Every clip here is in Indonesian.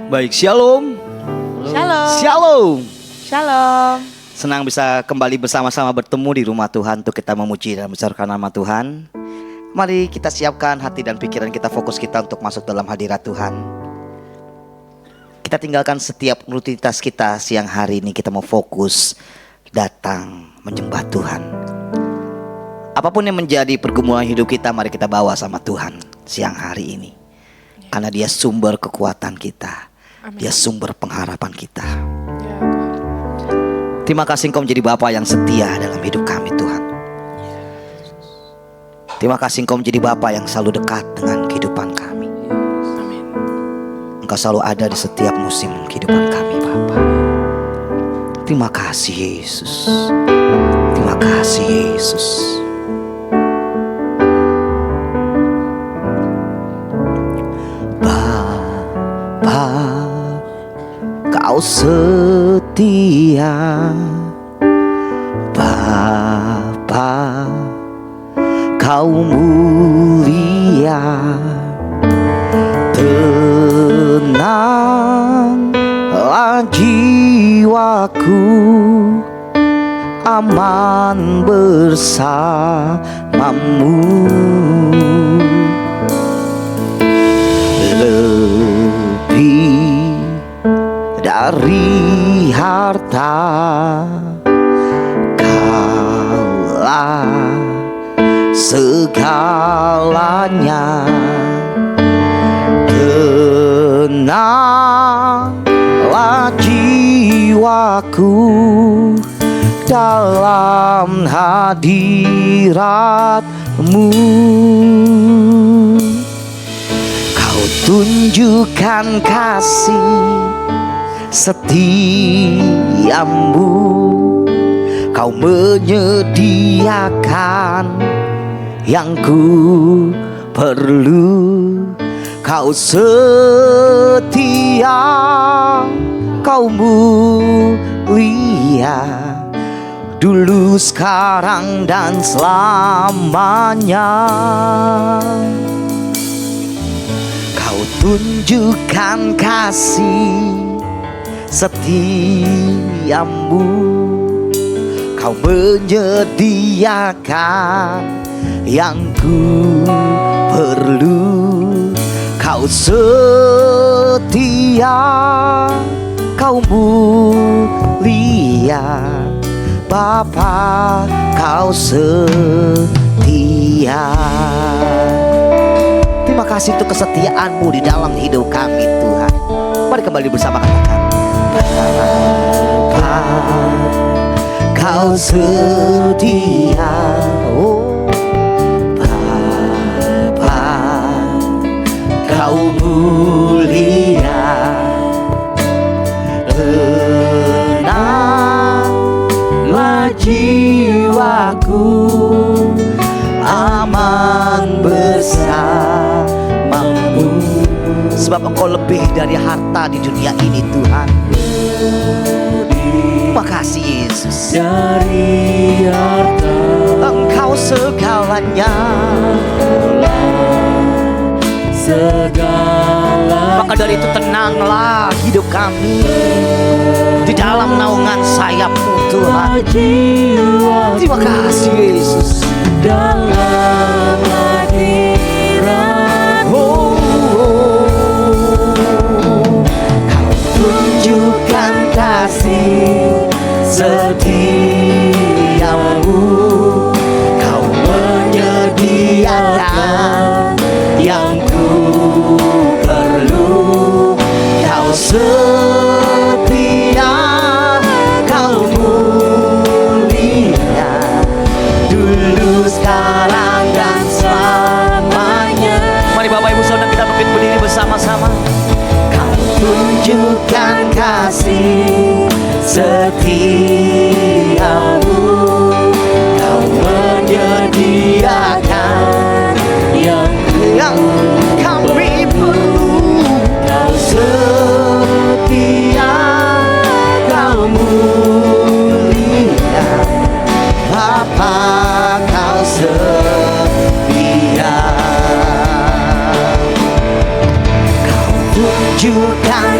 Baik, shalom. Shalom. Shalom. Shalom. Senang bisa kembali bersama-sama bertemu di rumah Tuhan untuk kita memuji dan membesarkan nama Tuhan. Mari kita siapkan hati dan pikiran kita, fokus kita untuk masuk dalam hadirat Tuhan. Kita tinggalkan setiap rutinitas kita siang hari ini, kita mau fokus datang menyembah Tuhan. Apapun yang menjadi pergumulan hidup kita, mari kita bawa sama Tuhan siang hari ini. Karena Dia sumber kekuatan kita. Amin. Dia sumber pengharapan kita. Terima kasih Engkau menjadi Bapa yang setia dalam hidup kami Tuhan. Terima kasih Engkau menjadi Bapa yang selalu dekat dengan kehidupan kami. Amin. Engkau selalu ada di setiap musim kehidupan kami Bapa. Terima kasih Yesus. Terima kasih Yesus. Bapa, Kau setia, Bapa, Kau mulia. Tenanglah jiwaku, aman bersamamu. Lebih dari harta, Kaulah segalanya. Tenanglah jiwaku dalam hadirat-Mu. Kau tunjukkan kasih setiamu, Kau menyediakan yang ku perlu. Kau setia, Kau mulia, dulu, sekarang, dan selamanya. Kau tunjukkan kasih setiamu, Kau menyediakan yang ku perlu. Kau setia, Kau mulia, Bapa, Kau setia. Terima kasih untuk kesetiaan-Mu di dalam hidup kami Tuhan. Mari kembali bersama katakan, Bapa, Kau setia. Oh Bapa, Kau mulia. Tenanglah jiwaku, aman bersamamu. Sebab Engkau lebih dari harta di dunia ini Tuhan. Terima kasih Yesus. Dari harta Engkau segalanya. segala, Maka dari itu tenanglah hidup kami di dalam naungan sayap-Mu Tuhan. jiwa Terima kasih Yesus. dalam hadirat. Oh, Kau tunjukkan kasih setiamu, Kau menyediakan yang ku perlu. Kau setia, Kau mulia, dulu, sekarang, dan selamanya. Mari Bapak Ibu Saudara kita berdiri bersama-sama. Kau tunjukkan kasih setiamu, Kau menyediakan yang kami perlu. Kau setia, Kau mulia, Bapa, Kau setia. Kau tunjukkan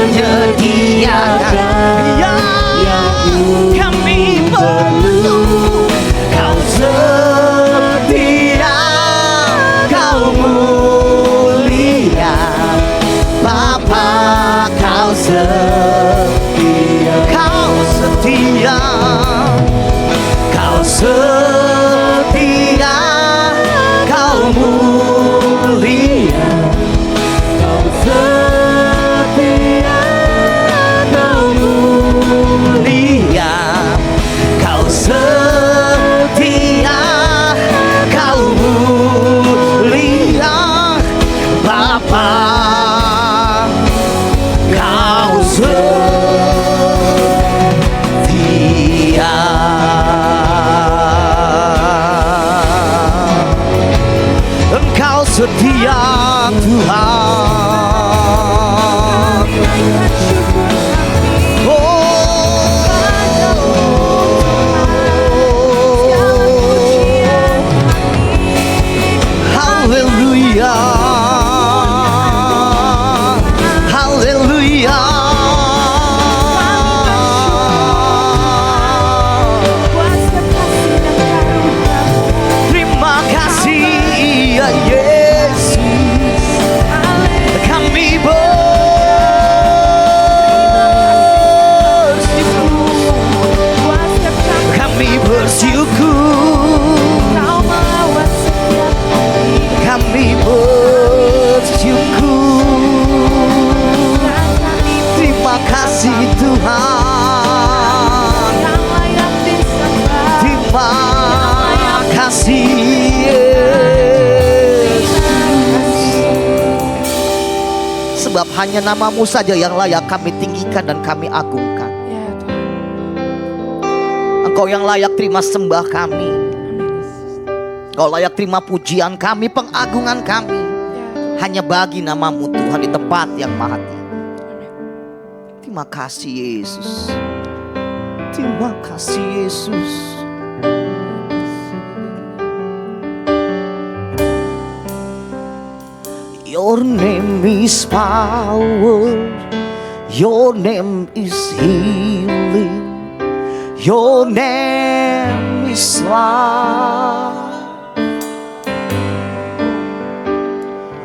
menyediakan yang kami perlu. Kau setia, kau mulia, Bapa, kau setia, kau setia, kau setia, kau mulia, kau setia, kau mulia, kau setia, kau mulia, Bapa, kau setia. Engkau setia Tuhan. Haleluya, haleluya. Terima kasih ya Yesus, kami bersyukur, kami bersyukur. Terima kasih Tuhan, terima kasih Yesus. Sebab hanya nama-Mu saja yang layak kami tinggikan dan kami agungkan. Engkau yang layak terima sembah kami, Engkau layak terima pujian kami, pengagungan kami. Hanya bagi nama-Mu Tuhan di tempat yang maha tinggi. Terima kasih Yesus, terima kasih Yesus. Your name is power, your name is healing, your name is life.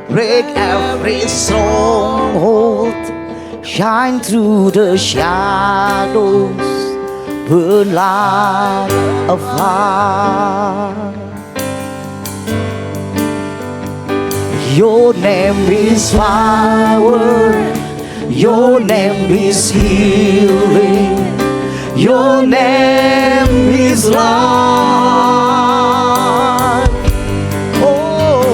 Break every stronghold, shine through the shadows, burn like a fire. Your name is power, your name is healing, your name is life. Oh,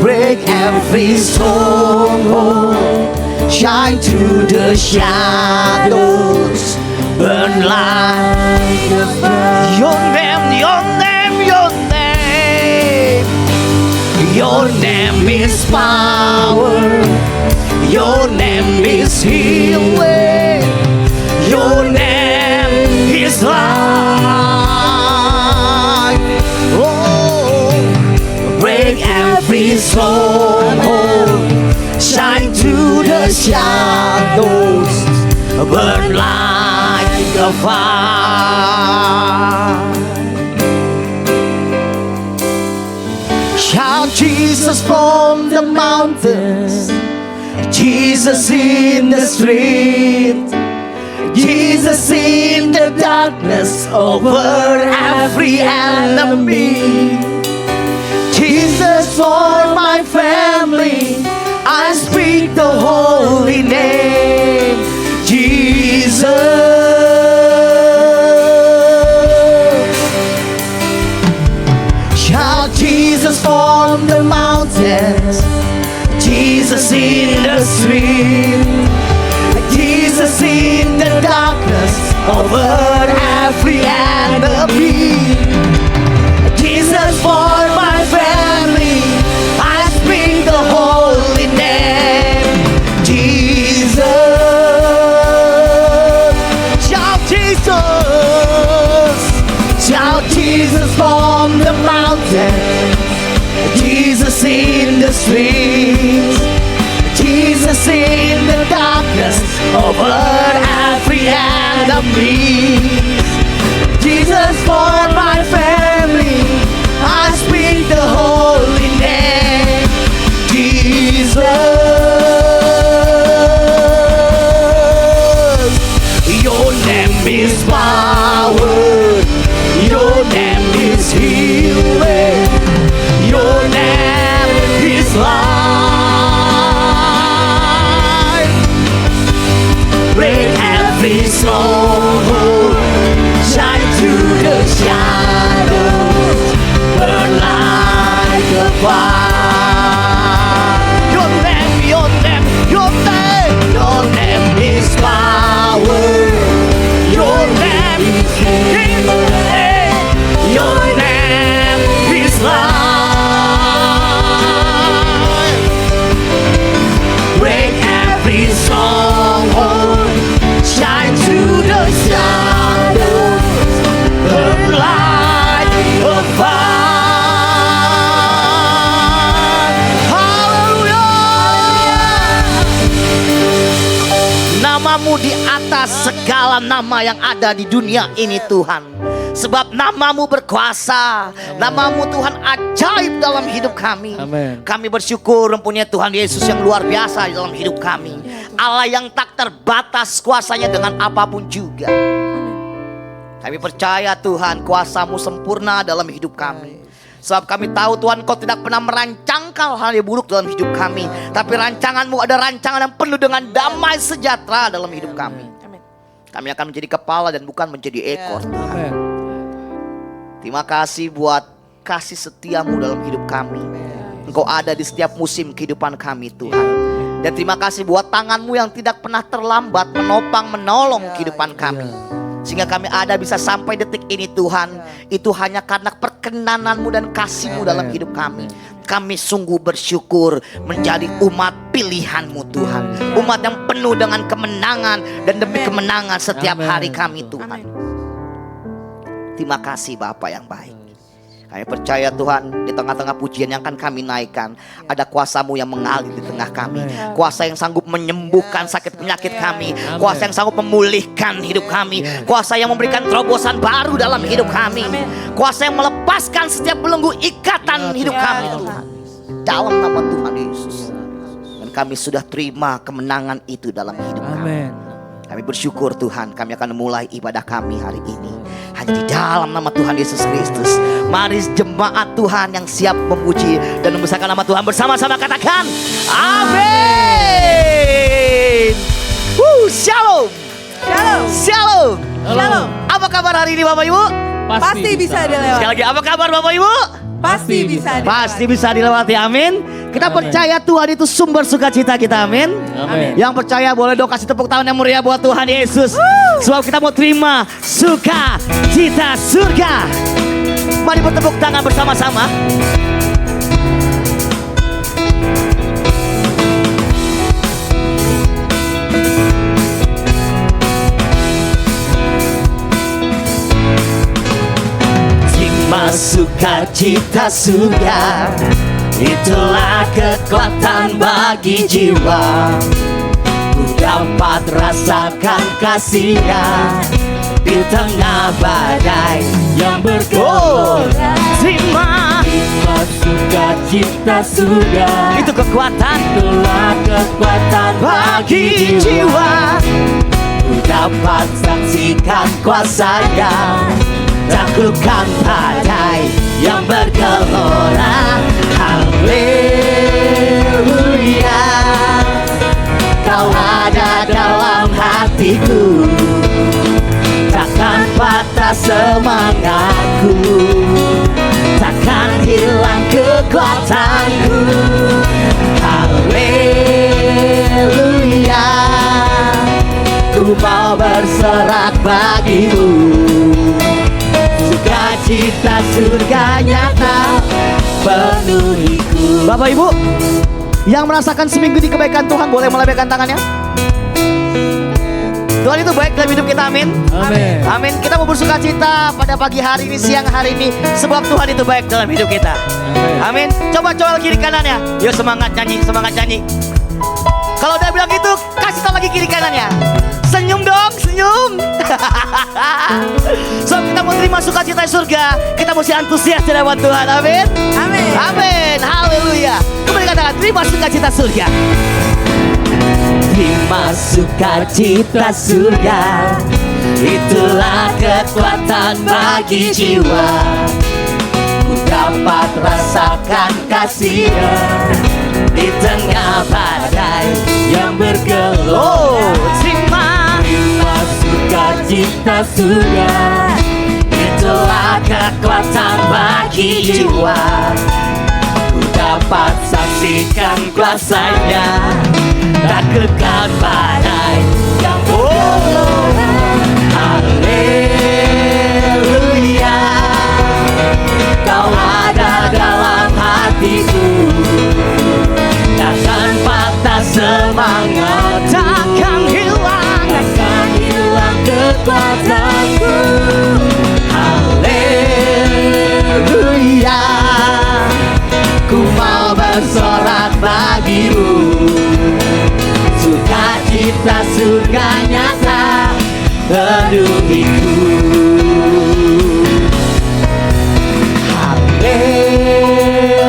break every stronghold, shine through the shadows, burn like a fire. Your name, your name, your name. Your name is power, your name is healing, your name is life. Oh, break every stronghold, shine through the shadows, burn like a fire. Shout Jesus from the mountains, Jesus in the street, Jesus in the darkness over every enemy. Jesus for my family, I speak the holy name, Jesus. Shout Jesus from the mountains, Jesus in the street, Jesus in the darkness over every enemy. Jesus for my family, I speak the holy name, Jesus. Shout Jesus, shout Jesus from the mountain, Jesus in the streets, Jesus in the darkness over every enemy. Jesus for my family, I speak the holy name, Jesus. Your name is power, your name is healing, your name is life. Break every stronghold, shine through the shadows, burn like a fire. Your name, your name, your name, your name is power. Your name is healing. Your name is life. Break every stronghold, shine through the shadows, burn like a fire. Hallelujah. Namamu di atas segala nama yang ada di dunia ini Tuhan. Sebab namamu berkuasa, namamu Tuhan ajaib dalam hidup kami. Amin. Kami bersyukur mempunyai Tuhan Yesus yang luar biasa dalam hidup kami. Allah yang tak terbatas kuasanya dengan apapun juga. Kami percaya Tuhan kuasamu sempurna dalam hidup kami. Sebab kami tahu Tuhan Kau tidak pernah merancangkan hal yang buruk dalam hidup kami. Tapi rancanganmu ada rancangan yang penuh dengan damai sejahtera dalam hidup kami. Amin. Kami akan menjadi kepala dan bukan menjadi ekor. Amin. Terima kasih buat kasih setiamu dalam hidup kami. Engkau ada di setiap musim kehidupan kami Tuhan. Dan terima kasih buat tanganmu yang tidak pernah terlambat menopang menolong kehidupan kami. Sehingga kami ada bisa sampai detik ini Tuhan. Itu hanya karena perkenananmu dan kasihmu dalam hidup kami. Kami sungguh bersyukur menjadi umat pilihanmu Tuhan. Umat yang penuh dengan kemenangan dan demi kemenangan setiap hari kami Tuhan. Terima kasih Bapa yang baik. Kami percaya Tuhan di tengah-tengah pujian yang akan kami naikkan, ada kuasa-Mu yang mengalir di tengah kami. Kuasa yang sanggup menyembuhkan sakit penyakit kami. Kuasa yang sanggup memulihkan hidup kami. Kuasa yang memberikan terobosan baru dalam hidup kami. Kuasa yang melepaskan setiap belenggu ikatan hidup kami Tuhan. Dalam nama Tuhan Yesus. Dan kami sudah terima kemenangan itu dalam hidup kami. Amin. Kami bersyukur Tuhan, kami akan memulai ibadah kami hari ini hanya di dalam nama Tuhan Yesus Kristus. Mari jemaat Tuhan yang siap memuji dan membesarkan nama Tuhan bersama-sama katakan amin. Shalom. Shalom. Shalom. Shalom. Apa kabar hari ini Bapak Ibu? Pasti bisa dilewati. Sekali lagi apa kabar Bapak Ibu? Pasti bisa dilewati. Pasti bisa dilewati, amin. Kita percaya Tuhan itu sumber sukacita kita, amin. Amin. Yang percaya boleh dong kasih tepuk tangan yang meriah buat Tuhan Yesus. Sebab kita mau terima sukacita surga. Mari bertepuk tangan bersama-sama. Terima sukacita surga, itulah kekuatan bagi jiwa. Ku dapat rasakan kasih-Nya di tengah badai yang bergelora. Terima sukacita surga, itu kekuatan, itulah kekuatan bagi jiwa. Ku dapat saksikan kuasa-Nya, taklukkan badai yang bergelora. Haleluya, Kau ada dalam hatiku, takkan patah semangatku, takkan hilang kekuatanku. Haleluya, ku mau bersorak bagimu. Sukacita surga nyata penuhiku. Bapak Ibu yang merasakan seminggu di kebaikan Tuhan boleh melambaikan tangannya. Tuhan itu baik dalam hidup kita, amin. Amin. Amin. Kita mau bersukacita pada pagi hari ini, siang hari ini, sebab Tuhan itu baik dalam hidup kita. Amin. Coba coba kiri kanannya. Yuk semangat nyanyi, semangat nyanyi. Kalau udah bilang gitu, kasih tahu lagi kiri kanannya. mesti antusias di hadapan Tuhan. Amin. Amin. Amin. Haleluya. Kembali katakan, terima sukacita surga. Terima sukacita surga, itulah kekuatan bagi jiwa. Ku dapat rasakan kasih-Nya di tengah badai yang bergelora. Terima sukacita surga, itulah kekuatan bagi jiwa. Ku dapat saksikan kuasa-Nya, takutkan badai yang bergelora. Haleluya, Kau ada dalam hatiku, takkan patah semangat, takkan hilang kekuatanku. Haleluya, ku mau bersorak bagimu, sukacita surga nyata penuhiku.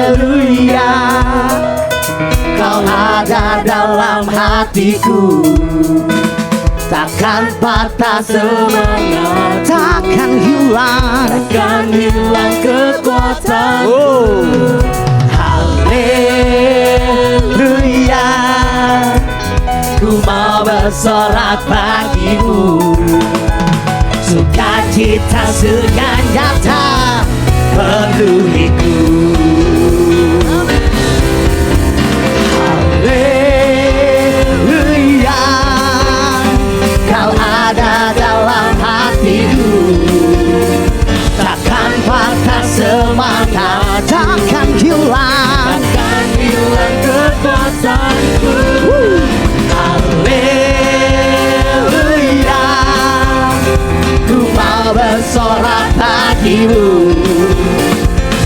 Haleluya, Kau ada dalam hatiku, takkan patah semangat, takkan hilang kekuatanku. Haleluya, ku mau bersorak bagimu, sukacita surga nyata penuhiku. Haleluya, Kau ada dalam hatiku, takkan patah semangat, takkan hilang kekuatanku. Haleluya, ku mau bersorak bagimu,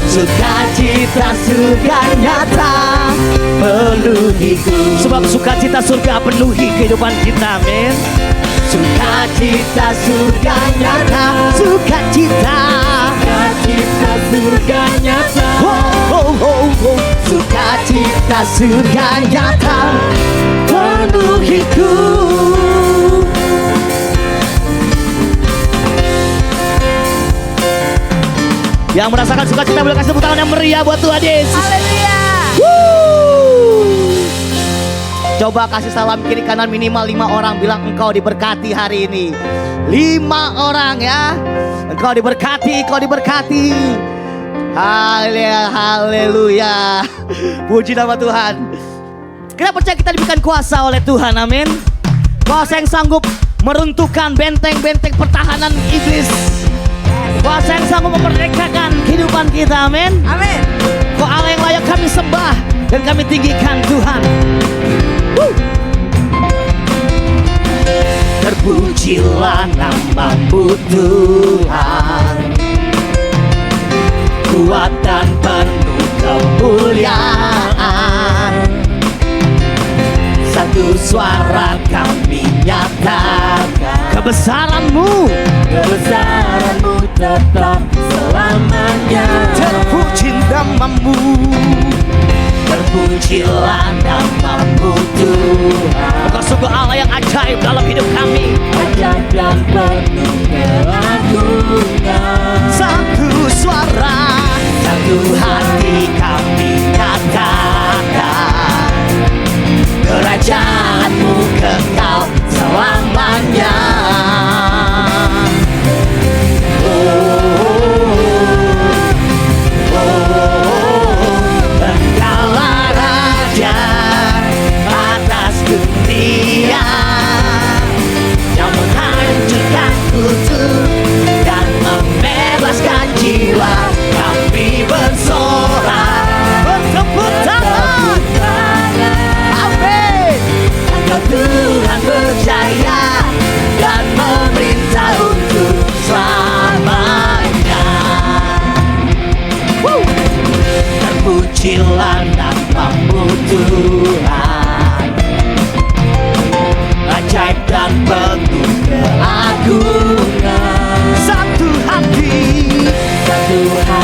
sukacita surga nyata penuhiku. Sebab sukacita surga penuhi kehidupan kita. Amin. Sukacita surga nyata, Sukacita surga nyata, sukacita surga nyata penuhiku. Yang merasakan sukacita boleh kasih tepuk tangan yang meriah buat Tuhan Yesus. Haleluya. Coba kasih salam kiri kanan minimal 5 orang, bilang engkau diberkati hari ini. 5 orang ya. Engkau diberkati, engkau diberkati. Haleluya. Puji nama Tuhan. Kita percaya kita diberikan kuasa oleh Tuhan. Amin. Kuasa yang sanggup meruntuhkan benteng-benteng pertahanan iblis. Kuasa yang sanggup memerdekakan kehidupan kita. Amin. Amin. Kau Allah yang layak kami sembah dan kami tinggikan Tuhan. terpujilah nama-Mu Tuhan, kuat dan penuh kemuliaan. Satu suara kami nyatakan, kebesaran-Mu tetap selamanya. Terpuji nama-Mu, terpujilah nama-Mu Tuhan. Engkau sungguh Allah yang ajaib dalam hidup kami. Ajaib dan penuh keagungan. Satu suara, satu hati kami nyatakan, kerajaan-Mu kekal selamanya. Engkaulah Raja atas dunia, yang menghancurkan kutub dan membebaskan jiwa. Kami bersorak, bertepuk tangan. Amin. Engkau Tuhan berjaya dan memerintah untuk selamanya. Terpujilah nama-Mu Tuhan, ajaib dan penuh keagungan. Satu hati, Satu hati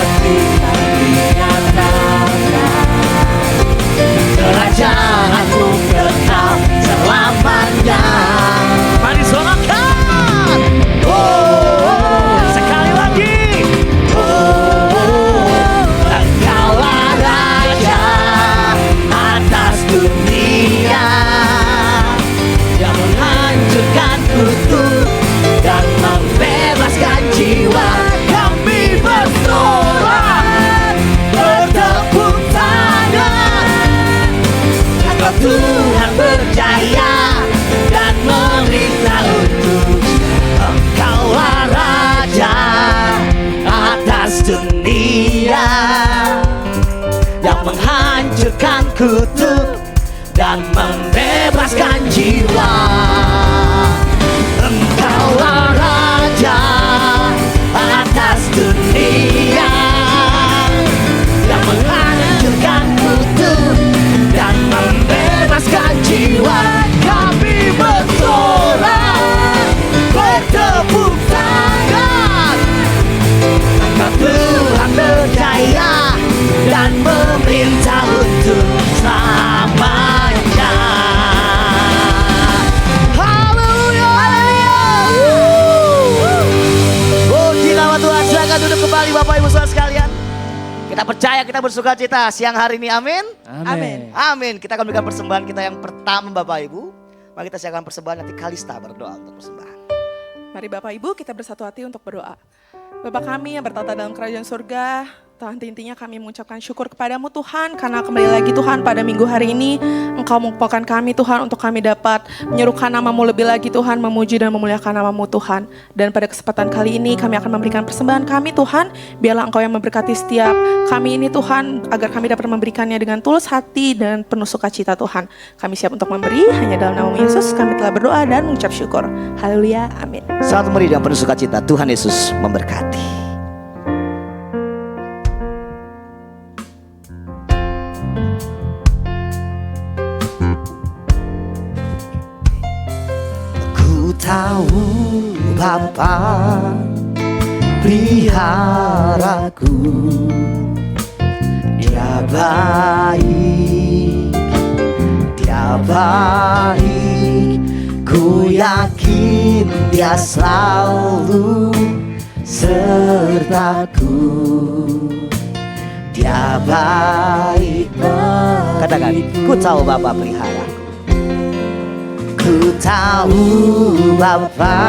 kutuk dan membebaskan jiwa. Engkaulah Raja atas dunia yang menghancurkan kutuk dan membebaskan jiwa. Kami bersorak, bertepuk tangan. Engkau Tuhan berjaya dan memerintah untuk selamanya. Haleluya. Oh, gila Tuhan. Silakan duduk kembali Bapak Ibu Saudara sekalian. Kita percaya, kita bersuka cita siang hari ini, amin. Amin. Amin. Kita akan berikan persembahan kita yang pertama Bapak Ibu. Mari kita siapkan persembahan, nanti Kalista berdoa untuk persembahan. Mari Bapak Ibu kita bersatu hati untuk berdoa. Bapa kami yang bertata dalam kerajaan surga, Tuhan, intinya kami mengucapkan syukur kepadamu Tuhan, karena kembali lagi Tuhan pada minggu hari ini Engkau mengumpulkan kami Tuhan untuk kami dapat menyerukan namamu lebih lagi Tuhan, memuji dan memuliakan namamu Tuhan. Dan pada kesempatan kali ini kami akan memberikan persembahan kami Tuhan, biarlah Engkau yang memberkati setiap kami ini Tuhan, agar kami dapat memberikannya dengan tulus hati dan penuh sukacita Tuhan. Kami siap untuk memberi, hanya dalam nama Yesus kami telah berdoa dan mengucap syukur. Haleluya, amin. Selamat memberi dengan penuh sukacita, Tuhan Yesus memberkati. Tahu Bapa peliharaku, Dia baik, Dia baik. Ku yakin Dia selalu sertaku. Dia baik. Katakan, ku tahu Bapa pelihara. Ku tahu Bapa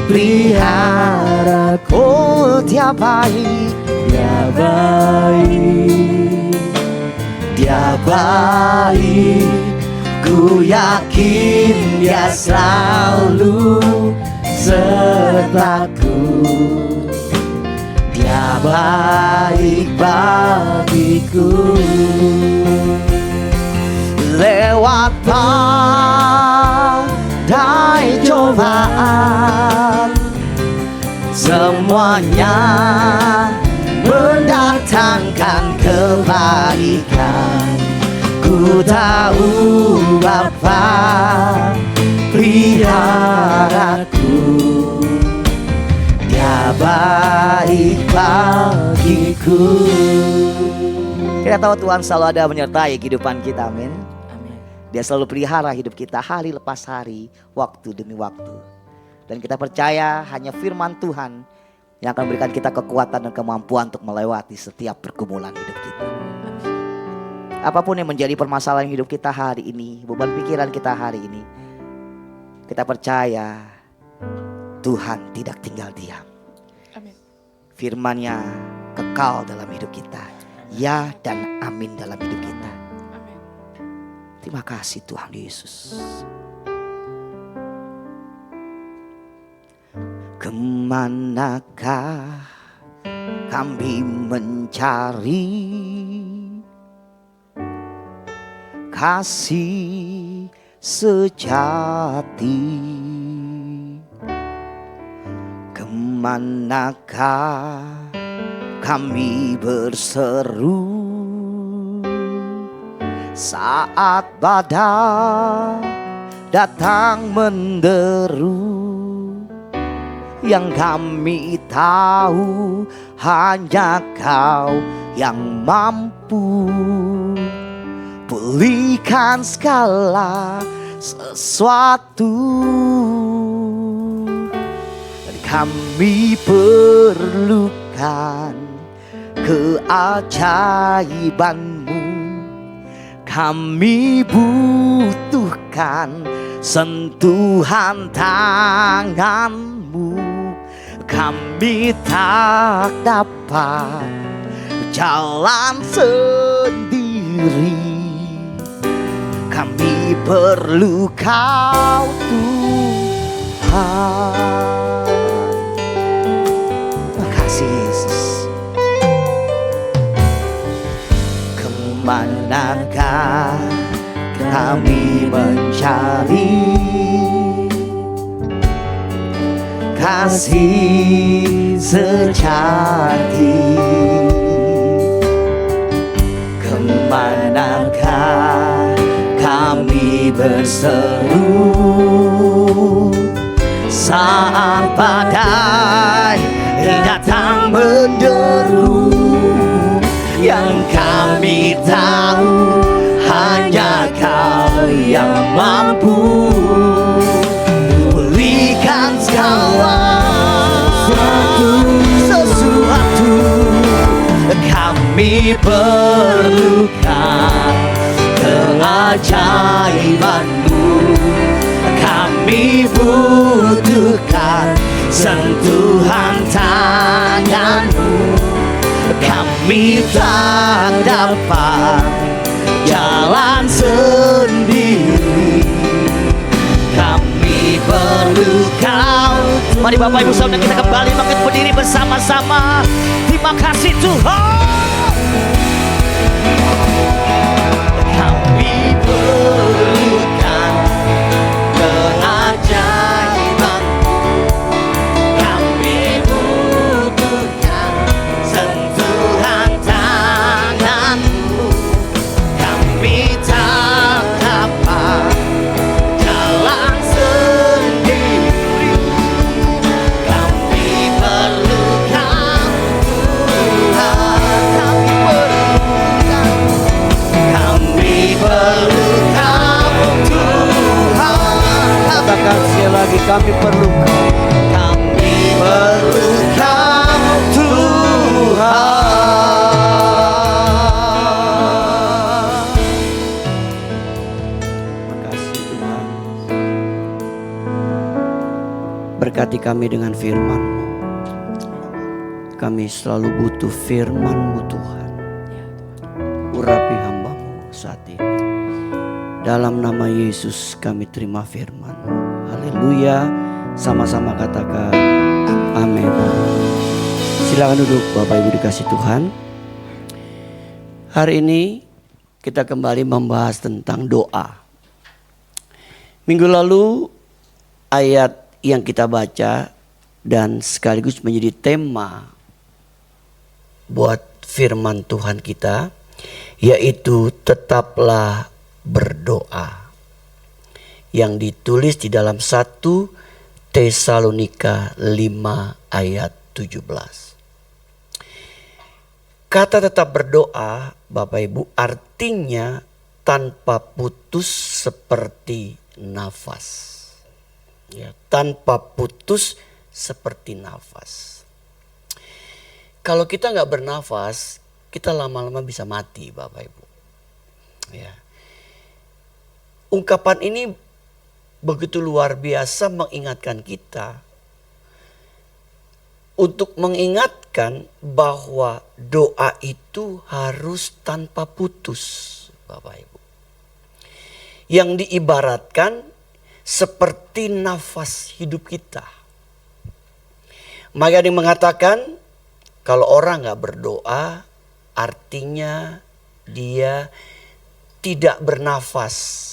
peliharaku. Oh, Dia baik, Dia baik, Dia baik. Ku yakin Dia selalu sertaku. Dia baik bagiku. Lewat badai cobaan, semuanya mendatangkan kebaikan. Ku tahu Bapa peliharaku. Dia baik bagiku. Kita tahu Tuhan selalu ada menyertai kehidupan kita, amin. Dia selalu pelihara hidup kita hari lepas hari, waktu demi waktu. Dan kita percaya hanya firman Tuhan yang akan memberikan kita kekuatan dan kemampuan untuk melewati setiap pergumulan hidup kita. Apapun yang menjadi permasalahan hidup kita hari ini, beban pikiran kita hari ini, kita percaya Tuhan tidak tinggal diam. Amin. Firman-Nya kekal dalam hidup kita. Ya dan amin dalam hidup kita. Terima kasih Tuhan Yesus. Kemanakah kami mencari kasih sejati? Kemanakah kami berseru saat badai datang menderu? Yang kami tahu hanya Kau yang mampu pulihkan segala sesuatu. Dan kami perlukan keajaiban-Mu. Kami butuhkan sentuhan tangan-Mu. Kami tak dapat jalan sendiri. Kami perlu Kau Tuhan. Terima kasih Yesus. Kemana kemanakah kami mencari kasih sejati? Kemanakah kami berseru saat badai datang menderu? Yang kami tahu hanya Kau yang mampu pulihkan segala sesuatu. Kami perlukan keajaiban-Mu, kami butuhkan sentuhan tangan-Mu. Kami tak dapat jalan sendiri, kami perlu Kau. Mari Bapak Ibu Saudara kita kembali bangkit berdiri bersama-sama. Terima kasih Tuhan. Kami perlukan keajaiban, kami butuhkan sentuhan tangan-Mu. Kami tak dapat jalan sendiri, kami perlu Kau Tuhan. Kami perlu Kau Tuhan. Katakan sekali lagi, kami perlu Kau. Kami perlu Kau Tuhan. Terima kasih Tuhan. Berkati kami dengan firman-Mu. Kami selalu butuh firman-Mu Tuhan. Urapi hamba-Mu saat ini. Dalam nama Yesus kami terima firman-Mu. Haleluya. Sama-sama katakan amin. Silakan duduk Bapak Ibu dikasih Tuhan. Hari ini kita kembali membahas tentang doa. Minggu lalu ayat yang kita baca dan sekaligus menjadi tema buat firman Tuhan kita, yaitu tetaplah berdoa, yang ditulis di dalam 1 Tesalonika 5 ayat 17. Kata tetap berdoa Bapak Ibu artinya tanpa putus seperti nafas. Ya, tanpa putus seperti nafas. Kalau kita nggak bernafas, kita lama-lama bisa mati Bapak Ibu. Ya. Ungkapan ini begitu luar biasa mengingatkan kita. Untuk mengingatkan bahwa doa itu harus tanpa putus Bapak Ibu. Yang diibaratkan seperti nafas hidup kita. Maka dia mengatakan kalau orang gak berdoa artinya dia tidak bernafas.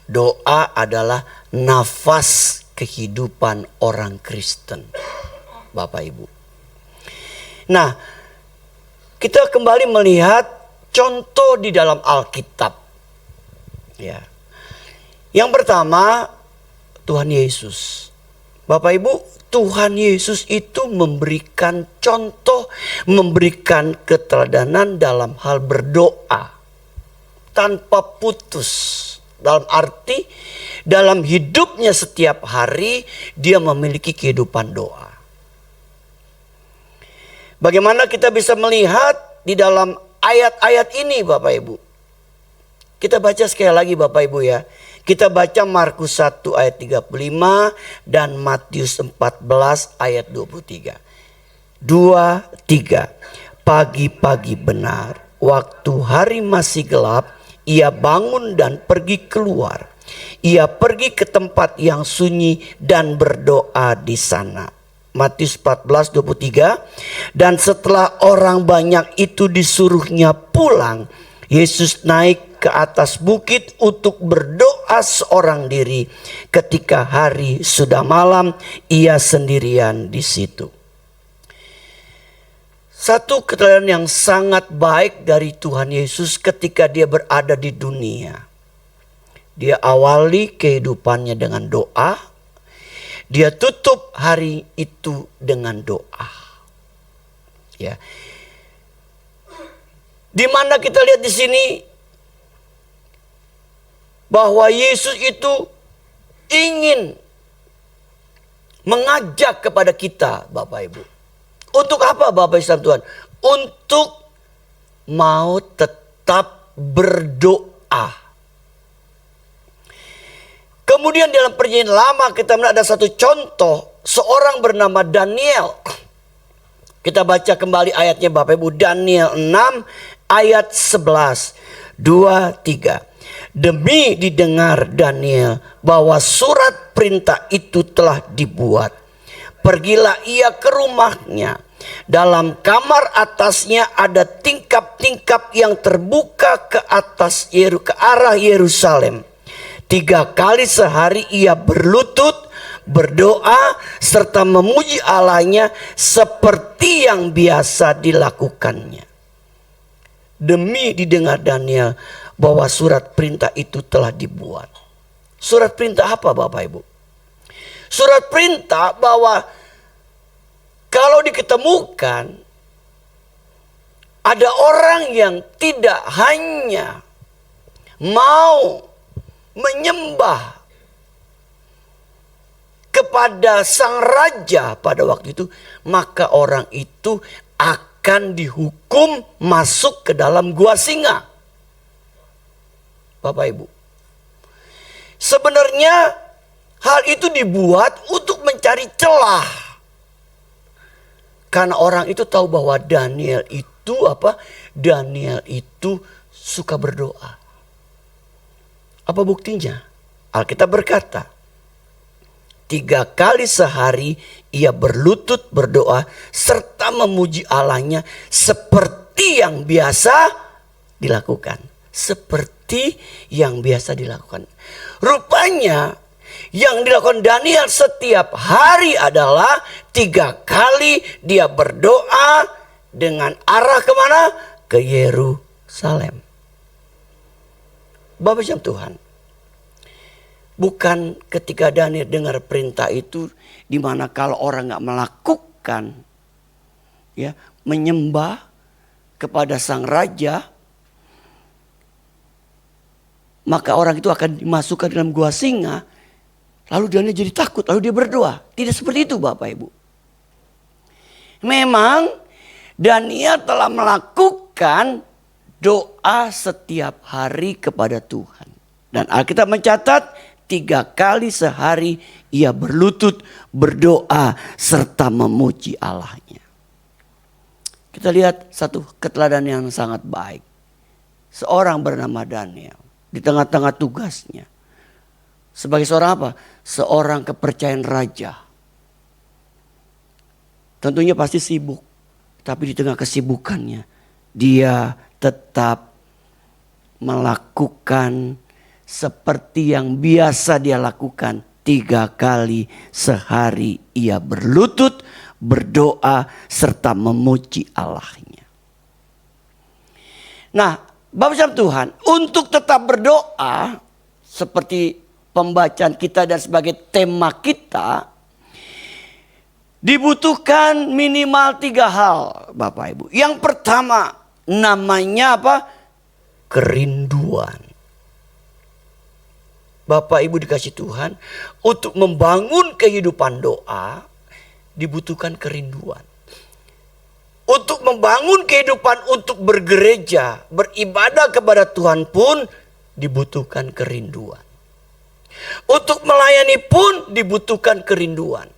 Doa adalah nafas kehidupan orang Kristen, Bapak Ibu. Nah, kita kembali melihat contoh di dalam Alkitab. Ya. Yang pertama, Tuhan Yesus. Bapak Ibu, Tuhan Yesus itu memberikan contoh, memberikan keteladanan dalam hal berdoa tanpa putus. Dalam arti dalam hidupnya setiap hari dia memiliki kehidupan doa. Bagaimana kita bisa melihat di dalam ayat-ayat ini Bapak Ibu. Kita baca sekali lagi Bapak Ibu ya. Kita baca Markus 1 ayat 35 dan Matius 14 ayat 23. 2, 3. Pagi-pagi benar, waktu hari masih gelap, ia bangun dan pergi keluar. Ia pergi ke tempat yang sunyi dan berdoa di sana. Matius 14:23. Dan setelah orang banyak itu disuruhnya pulang, Yesus naik ke atas bukit untuk berdoa seorang diri. Ketika hari sudah malam, ia sendirian di situ. Satu keteladanan yang sangat baik dari Tuhan Yesus ketika dia berada di dunia. Dia awali kehidupannya dengan doa. Dia tutup hari itu dengan doa. Ya. Di mana kita lihat di sini bahwa Yesus itu ingin mengajak kepada kita, Bapak Ibu. Untuk apa, Bapak Ibu Tuhan? Untuk mau tetap berdoa. Kemudian dalam perjanjian lama kita melihat ada satu contoh. Seorang bernama Daniel. Kita baca kembali ayatnya Bapak Ibu. Daniel 6 ayat 11. 2-3. Demi didengar Daniel bahwa surat perintah itu telah dibuat. Pergilah ia ke rumahnya. Dalam kamar atasnya ada tingkap-tingkap yang terbuka ke atas ke arah Yerusalem. 3 kali sehari ia berlutut, berdoa, serta memuji Allahnya seperti yang biasa dilakukannya. Demi didengar Daniel bahwa surat perintah itu telah dibuat. Surat perintah apa, Bapak Ibu? Surat perintah bahwa kalau diketemukan ada orang yang tidak hanya mau menyembah kepada sang raja pada waktu itu, maka orang itu akan dihukum masuk ke dalam gua singa. Bapak Ibu, sebenarnya hal itu dibuat untuk mencari celah, karena orang itu tahu bahwa Daniel itu Daniel itu suka berdoa. Apa buktinya? Alkitab berkata, 3 kali sehari ia berlutut berdoa serta memuji Allahnya seperti yang biasa dilakukan. Seperti yang biasa dilakukan. Rupanya yang dilakukan Daniel setiap hari adalah 3 kali dia berdoa dengan arah kemana? Ke Yerusalem. Bapak Ibu Tuhan, bukan ketika Daniel dengar perintah itu, di mana kalau orang nggak melakukan, ya, menyembah kepada sang raja, maka orang itu akan dimasukkan dalam gua singa. Lalu Daniel jadi takut, lalu dia berdoa. Tidak seperti itu, Bapak Ibu. Memang Daniel telah melakukan doa setiap hari kepada Tuhan. Dan Alkitab mencatat 3 kali sehari ia berlutut, berdoa, serta memuji Allahnya. Kita lihat satu keteladanan yang sangat baik. Seorang bernama Daniel di tengah-tengah tugasnya. Sebagai seorang apa? Seorang kepercayaan raja. Tentunya pasti sibuk. Tapi di tengah kesibukannya, dia tetap melakukan seperti yang biasa dia lakukan. 3 kali sehari ia berlutut, berdoa, serta memuji Allahnya. Nah, Bapak Tuhan, untuk tetap berdoa seperti pembacaan kita dan sebagai tema kita, dibutuhkan minimal 3 hal, Bapak Ibu. Yang pertama, namanya apa? Kerinduan. Bapak Ibu dikasih Tuhan, untuk membangun kehidupan doa dibutuhkan kerinduan. Untuk membangun kehidupan untuk bergereja, beribadah kepada Tuhan pun dibutuhkan kerinduan. Untuk melayani pun dibutuhkan kerinduan.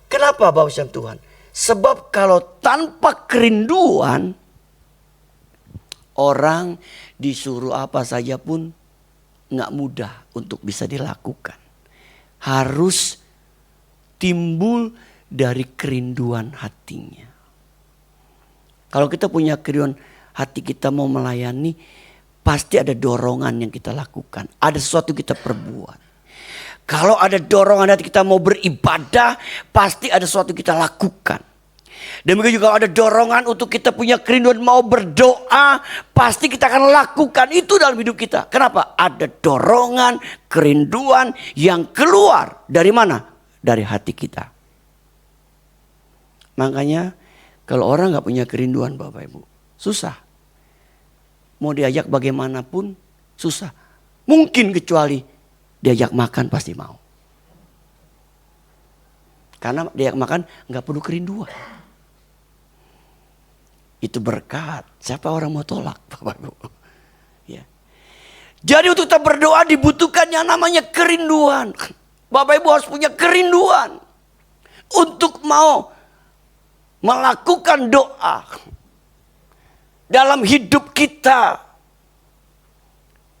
Kenapa Bapak Ibu Tuhan? Sebab kalau tanpa kerinduan, orang disuruh apa saja pun nggak mudah untuk bisa dilakukan. Harus timbul dari kerinduan hatinya. Kalau kita punya kerinduan hati, kita mau melayani, pasti ada dorongan yang kita lakukan. Ada sesuatu kita perbuat. Kalau ada dorongan hati kita mau beribadah, pasti ada sesuatu kita lakukan. Demikian juga kalau ada dorongan untuk kita punya kerinduan mau berdoa, pasti kita akan lakukan itu dalam hidup kita. Kenapa? Ada dorongan, kerinduan yang keluar dari mana? Dari hati kita. Makanya kalau orang gak punya kerinduan Bapak Ibu, susah. Mau diajak bagaimanapun susah. Mungkin kecuali diajak makan pasti mau. Karena diajak makan gak perlu kerinduan. Itu berkat. Siapa orang mau tolak Bapak Ibu? Ya. Jadi untuk kita berdoa dibutuhkan yang namanya kerinduan. Bapak Ibu harus punya kerinduan. Untuk mau melakukan doa. Dalam hidup kita.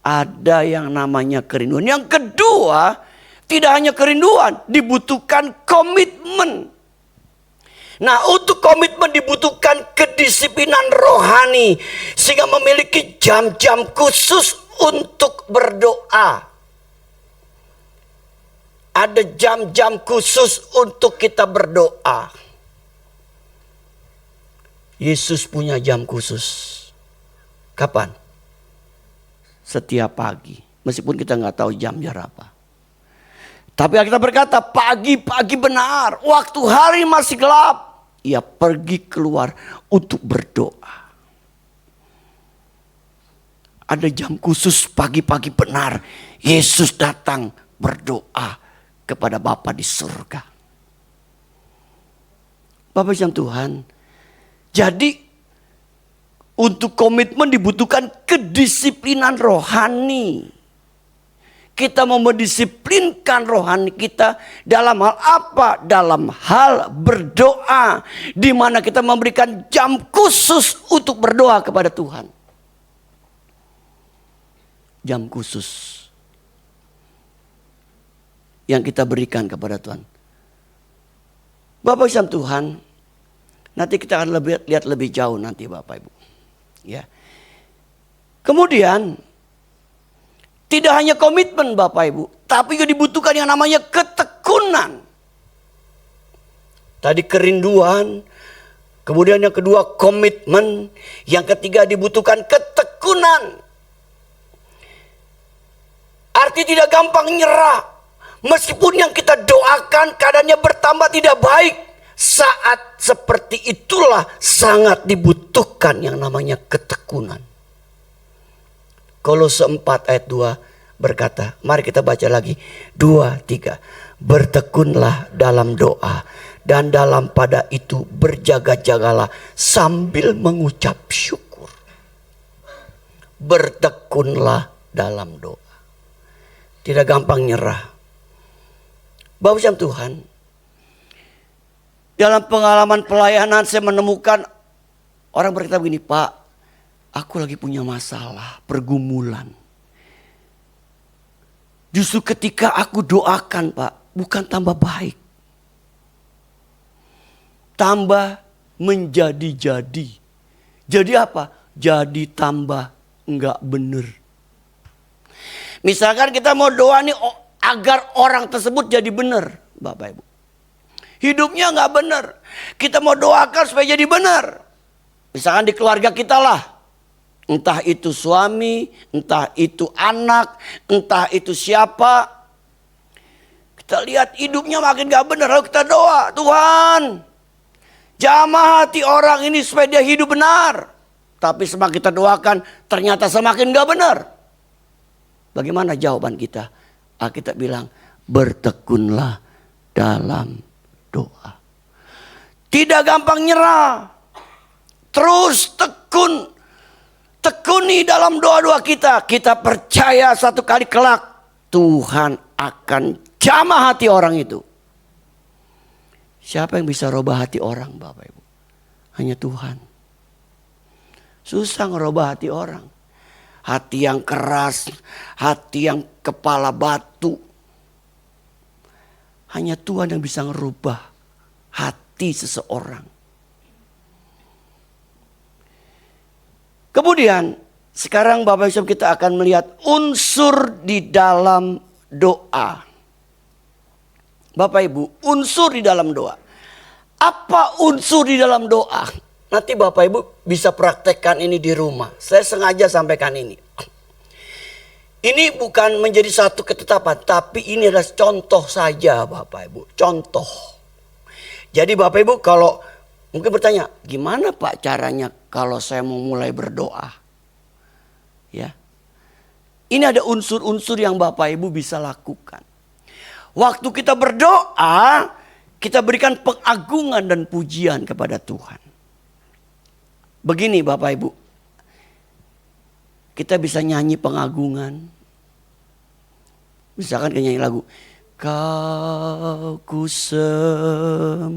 Ada yang namanya kerinduan. Yang kedua, tidak hanya kerinduan, dibutuhkan komitmen. Nah, untuk komitmen dibutuhkan kedisiplinan rohani. Sehingga memiliki jam-jam khusus untuk berdoa. Ada jam-jam khusus untuk kita berdoa. Yesus punya jam khusus. Kapan? Setiap pagi. Meskipun kita nggak tahu jamnya apa. Tapi kita berkata pagi-pagi benar. Waktu hari masih gelap. Ia pergi keluar untuk berdoa. Ada jam khusus pagi-pagi benar. Yesus datang berdoa kepada Bapa di surga. Bapak yang Tuhan. Jadi untuk komitmen dibutuhkan kedisiplinan rohani. Kita mau mendisiplinkan rohani kita dalam hal apa? Dalam hal berdoa. Di mana kita memberikan jam khusus untuk berdoa kepada Tuhan. Jam khusus yang kita berikan kepada Tuhan. Bapak Ibu Tuhan, nanti kita akan lihat lebih jauh nanti Bapak Ibu. Ya. Kemudian tidak hanya komitmen Bapak Ibu, tapi juga dibutuhkan yang namanya ketekunan. Tadi kerinduan, kemudian yang kedua komitmen, yang ketiga dibutuhkan ketekunan. Arti tidak gampang nyerah. Meskipun yang kita doakan keadaannya bertambah tidak baik. Saat seperti itulah sangat dibutuhkan yang namanya ketekunan. Kolose 4 ayat 2 berkata, mari kita baca lagi. 2, 3. Bertekunlah dalam doa. Dan dalam pada itu berjaga-jagalah sambil mengucap syukur. Bertekunlah dalam doa. Tidak gampang nyerah. Bapak yang Tuhan. Dalam pengalaman pelayanan saya menemukan orang berkata begini, Pak, aku lagi punya masalah, pergumulan. Justru ketika aku doakan Pak, bukan tambah baik. Tambah menjadi-jadi. Jadi apa? Jadi tambah enggak benar. Misalkan kita mau doa nih agar orang tersebut jadi benar, Bapak Ibu. Hidupnya nggak benar. Kita mau doakan supaya jadi benar. Misalkan di keluarga kita lah. Entah itu suami, entah itu anak, entah itu siapa. Kita lihat hidupnya makin nggak benar. Lalu kita doa, Tuhan, jamah hati orang ini supaya dia hidup benar. Tapi semakin kita doakan, ternyata semakin nggak benar. Bagaimana jawaban kita? Alkitab bilang, bertekunlah dalam doa. Tidak gampang nyerah. Terus tekuni dalam doa-doa kita. Kita percaya satu kali kelak Tuhan akan jamah hati orang itu. Siapa yang bisa rubah hati orang Bapak Ibu? Hanya Tuhan. Susah ngerubah hati orang. Hati yang keras, hati yang kepala batu. Hanya Tuhan yang bisa merubah hati seseorang. Kemudian sekarang Bapak Ibu kita akan melihat unsur di dalam doa. Bapak Ibu, unsur di dalam doa. Apa unsur di dalam doa? Nanti Bapak Ibu bisa praktekkan ini di rumah. Saya sengaja sampaikan ini. Ini bukan menjadi satu ketetapan, tapi ini adalah contoh saja Bapak Ibu. Contoh. Jadi Bapak Ibu kalau mungkin bertanya, gimana Pak caranya kalau saya mau mulai berdoa? Ya. Ini ada unsur-unsur yang Bapak Ibu bisa lakukan. Waktu kita berdoa, kita berikan pengagungan dan pujian kepada Tuhan. Begini Bapak Ibu. Kita bisa nyanyi pengagungan. Misalkan kita nyanyi lagu. Kau ku sembah.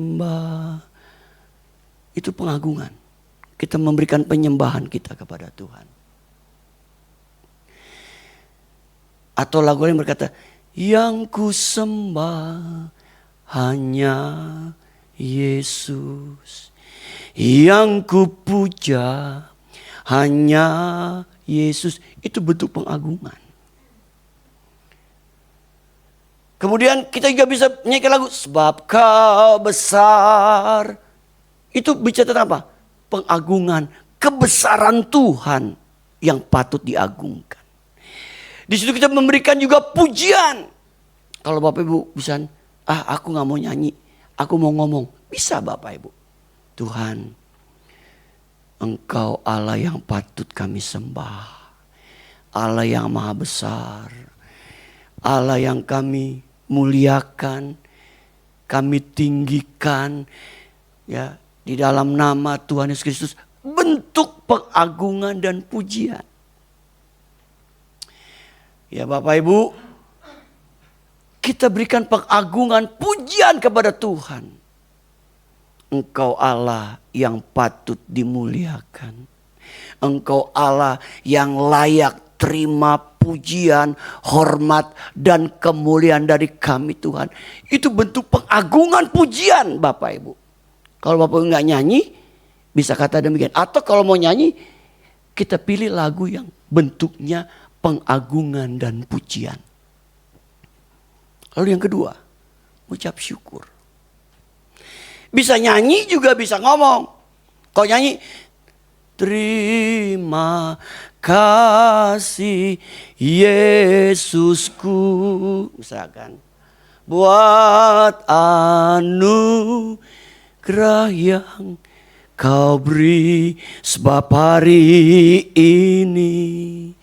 Itu pengagungan. Kita memberikan penyembahan kita kepada Tuhan. Atau lagu yang berkata, yang ku sembah hanya Yesus. Yang ku puja hanya Yesus. Itu bentuk pengagungan. Kemudian kita juga bisa nyanyikan lagu, sebab kau besar. Itu bicara tentang apa? Pengagungan, kebesaran Tuhan yang patut diagungkan. Di situ kita memberikan juga pujian. Kalau Bapak Ibu bisa, aku gak mau nyanyi, aku mau ngomong. Bisa Bapak Ibu. Tuhan, Engkau Allah yang patut kami sembah. Allah yang maha besar. Allah yang kami muliakan, kami tinggikan. Ya, di dalam nama Tuhan Yesus Kristus, bentuk pengagungan dan pujian. Ya Bapak Ibu, kita berikan pengagungan pujian kepada Tuhan. Engkau Allah yang patut dimuliakan. Engkau Allah yang layak terima pujian, hormat dan kemuliaan dari kami Tuhan. Itu bentuk pengagungan pujian Bapak Ibu. Kalau Bapak Ibu nggak nyanyi, bisa kata demikian. Atau kalau mau nyanyi, kita pilih lagu yang bentuknya pengagungan dan pujian. Lalu yang kedua, ucap syukur. Bisa nyanyi juga bisa ngomong. Kalau nyanyi, terima kasih Yesusku. Misalkan, buat anugerah yang kau beri, sebab hari ini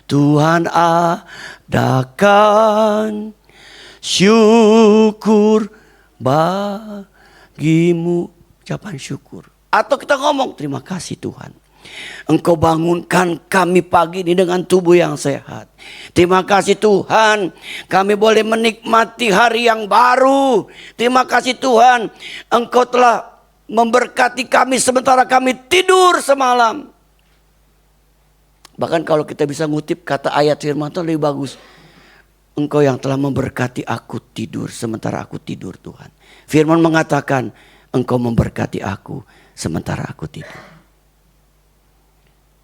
Tuhan adakan syukur bagimu. Ucapan syukur. Atau kita ngomong, terima kasih Tuhan. Engkau bangunkan kami pagi ini dengan tubuh yang sehat. Terima kasih Tuhan, kami boleh menikmati hari yang baru. Terima kasih Tuhan, Engkau telah memberkati kami sementara kami tidur semalam. Bahkan kalau kita bisa ngutip kata ayat firman itu lebih bagus. Engkau yang telah memberkati aku tidur sementara aku tidur Tuhan. Firman mengatakan, Engkau memberkati aku sementara aku tidur.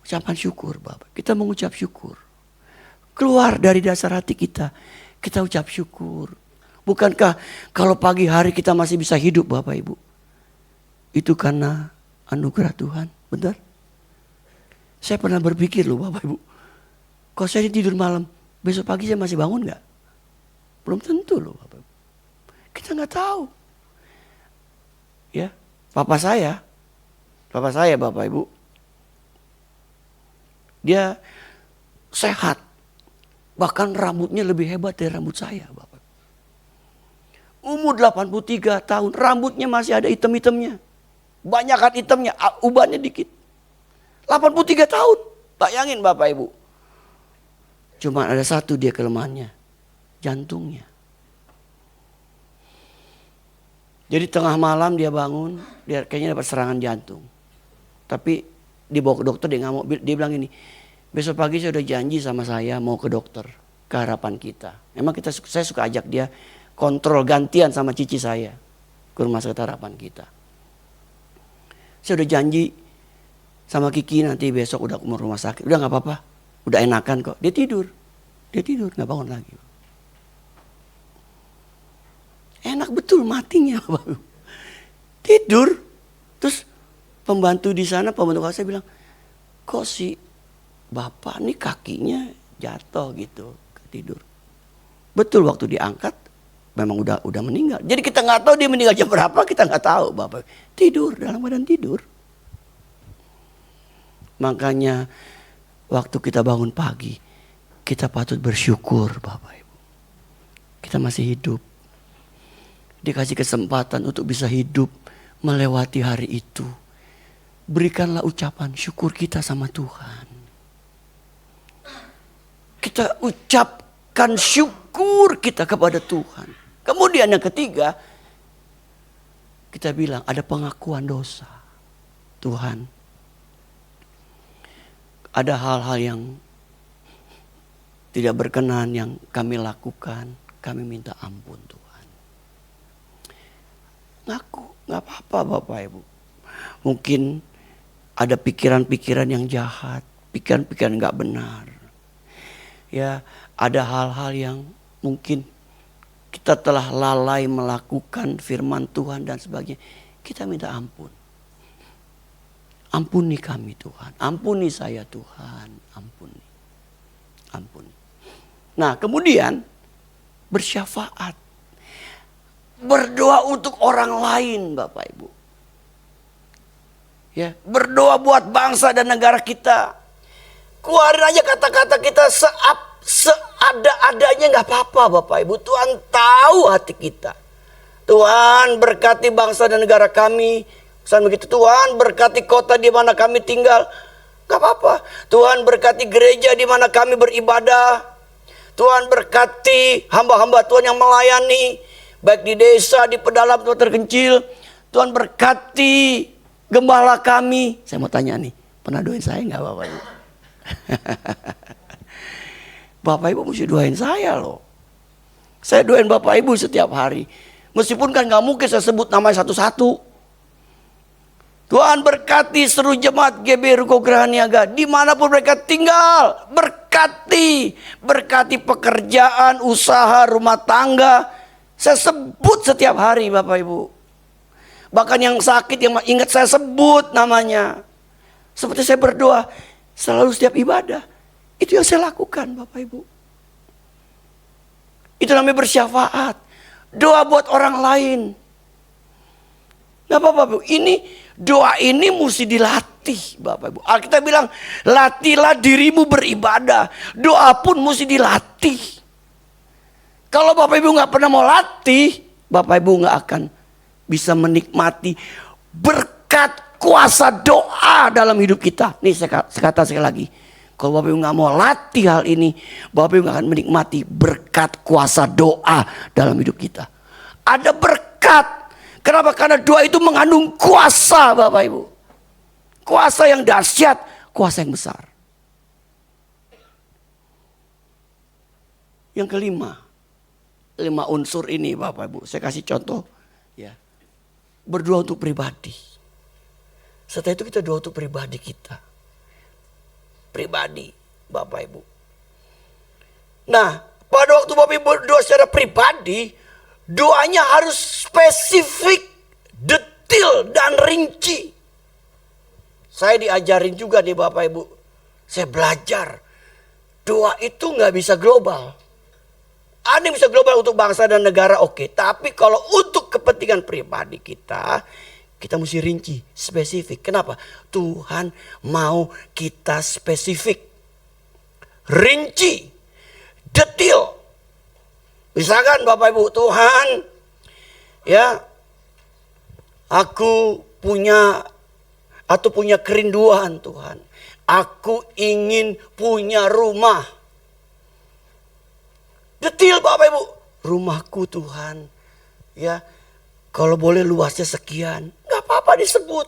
Ucapan syukur Bapak. Kita mengucap syukur. Keluar dari dasar hati kita. Kita ucap syukur. Bukankah kalau pagi hari kita masih bisa hidup Bapak Ibu? Itu karena anugerah Tuhan. Benar? Saya pernah berpikir loh Bapak Ibu. Kalau saya tidur malam, besok pagi saya masih bangun gak? Belum tentu loh Bapak Ibu. Kita gak tahu. Ya, Papa saya Bapak Ibu, dia sehat. Bahkan rambutnya lebih hebat dari rambut saya Bapak. Umur 83 tahun, rambutnya masih ada hitam-hitamnya. Banyakan hitamnya, ubannya dikit. 83 tahun, bayangin Bapak Ibu. Cuma ada satu dia kelemahannya, jantungnya. Jadi tengah malam dia bangun, dia kayaknya dapat serangan jantung. Tapi dibawa ke dokter, dia ngamuk, dia bilang ini, besok pagi saya udah janji sama saya mau ke dokter, ke harapan kita. Memang saya suka ajak dia kontrol gantian sama cici saya ke rumah sakit harapan kita. Saya udah janji sama Kiki nanti besok udah ke rumah sakit. Udah gak apa-apa, udah enakan kok. Dia tidur gak bangun lagi. Enak betul matinya. Tidur. Terus pembantu di sana, pembantu saya bilang, kok si bapak nih kakinya jatuh gitu, tidur. Betul, waktu diangkat memang udah meninggal. Jadi kita nggak tahu dia meninggal jam berapa, kita nggak tahu bapak. Tidur, dalam keadaan tidur. Makanya waktu kita bangun pagi, kita patut bersyukur Bapak Ibu. Kita masih hidup. Dikasih kesempatan untuk bisa hidup melewati hari itu. Berikanlah ucapan syukur kita sama Tuhan. Kita ucapkan syukur kita kepada Tuhan. Kemudian yang ketiga, kita bilang ada pengakuan dosa. Tuhan, ada hal-hal yang tidak berkenan yang kami lakukan, kami minta ampun Tuhan. Ngaku, gak apa-apa Bapak Ibu. Mungkin ada pikiran-pikiran yang jahat, pikiran-pikiran gak benar. Ya, ada hal-hal yang mungkin kita telah lalai melakukan firman Tuhan dan sebagainya. Kita minta ampun. Ampuni kami Tuhan, ampuni saya Tuhan, ampuni. Ampuni. Nah kemudian bersyafaat. Berdoa untuk orang lain Bapak Ibu. Ya, berdoa buat bangsa dan negara kita. Keluarin aja kata-kata kita seada-adanya gak apa-apa Bapak Ibu. Tuhan tahu hati kita. Tuhan berkati bangsa dan negara kami. Sampai begitu Tuhan berkati kota di mana kami tinggal. Gak apa-apa. Tuhan berkati gereja di mana kami beribadah. Tuhan berkati hamba-hamba Tuhan yang melayani. Baik di desa, di pedalaman tempat terpencil. Tuhan berkati gembala kami. Saya mau tanya nih, pernah doain saya gak Bapak Ibu? Bapak Ibu mesti doain saya loh. Saya doain Bapak Ibu setiap hari. Meskipun kan gak mungkin saya sebut namanya satu-satu. Tuhan berkati seluruh jemaat GB Ruko Geraha Niaga dimanapun mereka tinggal. Berkati pekerjaan, usaha, rumah tangga. Saya sebut setiap hari Bapak Ibu. Bahkan yang sakit yang ingat saya sebut namanya. Seperti saya berdoa selalu setiap ibadah. Itu yang saya lakukan Bapak Ibu. Itu namanya bersyafaat. Doa buat orang lain. Gak apa-apa Bu, doa ini mesti dilatih Bapak Ibu. Alkitab bilang, latihlah dirimu beribadah. Doa pun mesti dilatih. Kalau Bapak Ibu gak pernah mau latih, Bapak Ibu gak akan bisa menikmati berkat kuasa doa dalam hidup kita. Nih saya kata sekali lagi. Kalau Bapak Ibu gak mau latih hal ini, Bapak Ibu gak akan menikmati berkat kuasa doa dalam hidup kita. Ada berkat. Kenapa? Karena doa itu mengandung kuasa Bapak Ibu. Kuasa yang dahsyat, kuasa yang besar. Yang kelima, 5 unsur ini Bapak Ibu. Saya kasih contoh. Ya. Berdoa untuk pribadi. Setelah itu kita doa untuk pribadi kita. Pribadi Bapak Ibu. Nah pada waktu Bapak Ibu berdoa secara pribadi, doanya harus spesifik, detail, dan rinci. Saya diajarin juga nih Bapak Ibu. Saya belajar. Doa itu gak bisa global. Ada yang bisa global untuk bangsa dan negara, oke. Tapi kalau untuk kepentingan pribadi kita mesti rinci, spesifik. Kenapa? Tuhan mau kita spesifik. Rinci. Detail. Misalkan Bapak Ibu, Tuhan, ya, aku punya kerinduan Tuhan. Aku ingin punya rumah. Detail Bapak Ibu, rumahku Tuhan, ya, kalau boleh luasnya sekian, nggak apa-apa disebut.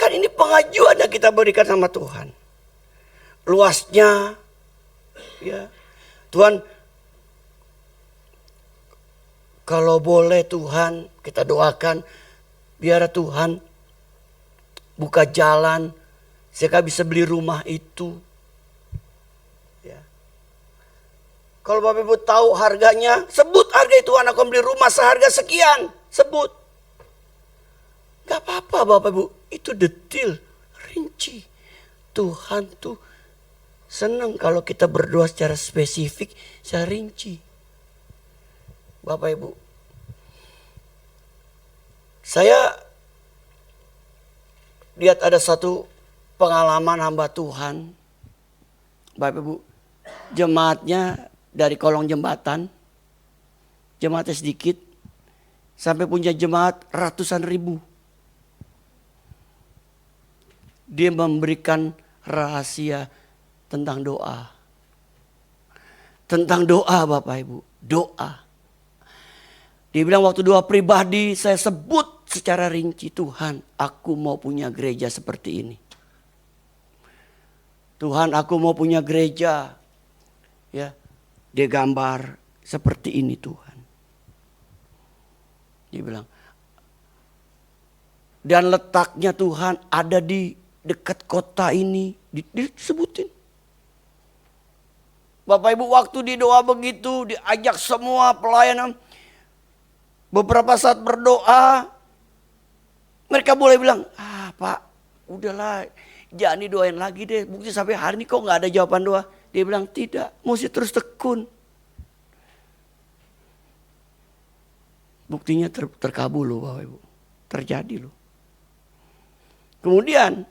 Kan ini pengajuan yang kita berikan sama Tuhan. Luasnya, ya, Tuhan. Kalau boleh Tuhan, kita doakan biar Tuhan buka jalan sehingga bisa beli rumah itu. Ya. Kalau Bapak Ibu tahu harganya, sebut harga itu, Tuhan aku beli rumah seharga sekian, sebut. Gak apa-apa Bapak Ibu, itu detil, rinci. Tuhan tuh senang kalau kita berdoa secara spesifik, secara rinci. Bapak Ibu, saya lihat ada satu pengalaman hamba Tuhan. Bapak Ibu, jemaatnya dari kolong jembatan, jemaatnya sedikit, sampai punya jemaat ratusan ribu. Dia memberikan rahasia tentang doa. Tentang doa Bapak Ibu, doa. Dia bilang waktu doa pribadi saya sebut secara rinci, Tuhan aku mau punya gereja seperti ini. Tuhan aku mau punya gereja. Ya, dia gambar seperti ini Tuhan. Dia bilang. Dan letaknya Tuhan ada di dekat kota ini. Disebutin. Bapak Ibu waktu di doa begitu diajak semua pelayanan. Beberapa saat berdoa, mereka boleh bilang, Pak udahlah jangan didoain lagi deh. Bukti sampai hari ini kok gak ada jawaban doa. Dia bilang tidak, mesti terus tekun. Buktinya terkabul loh Bapak Ibu. Terjadi loh. Kemudian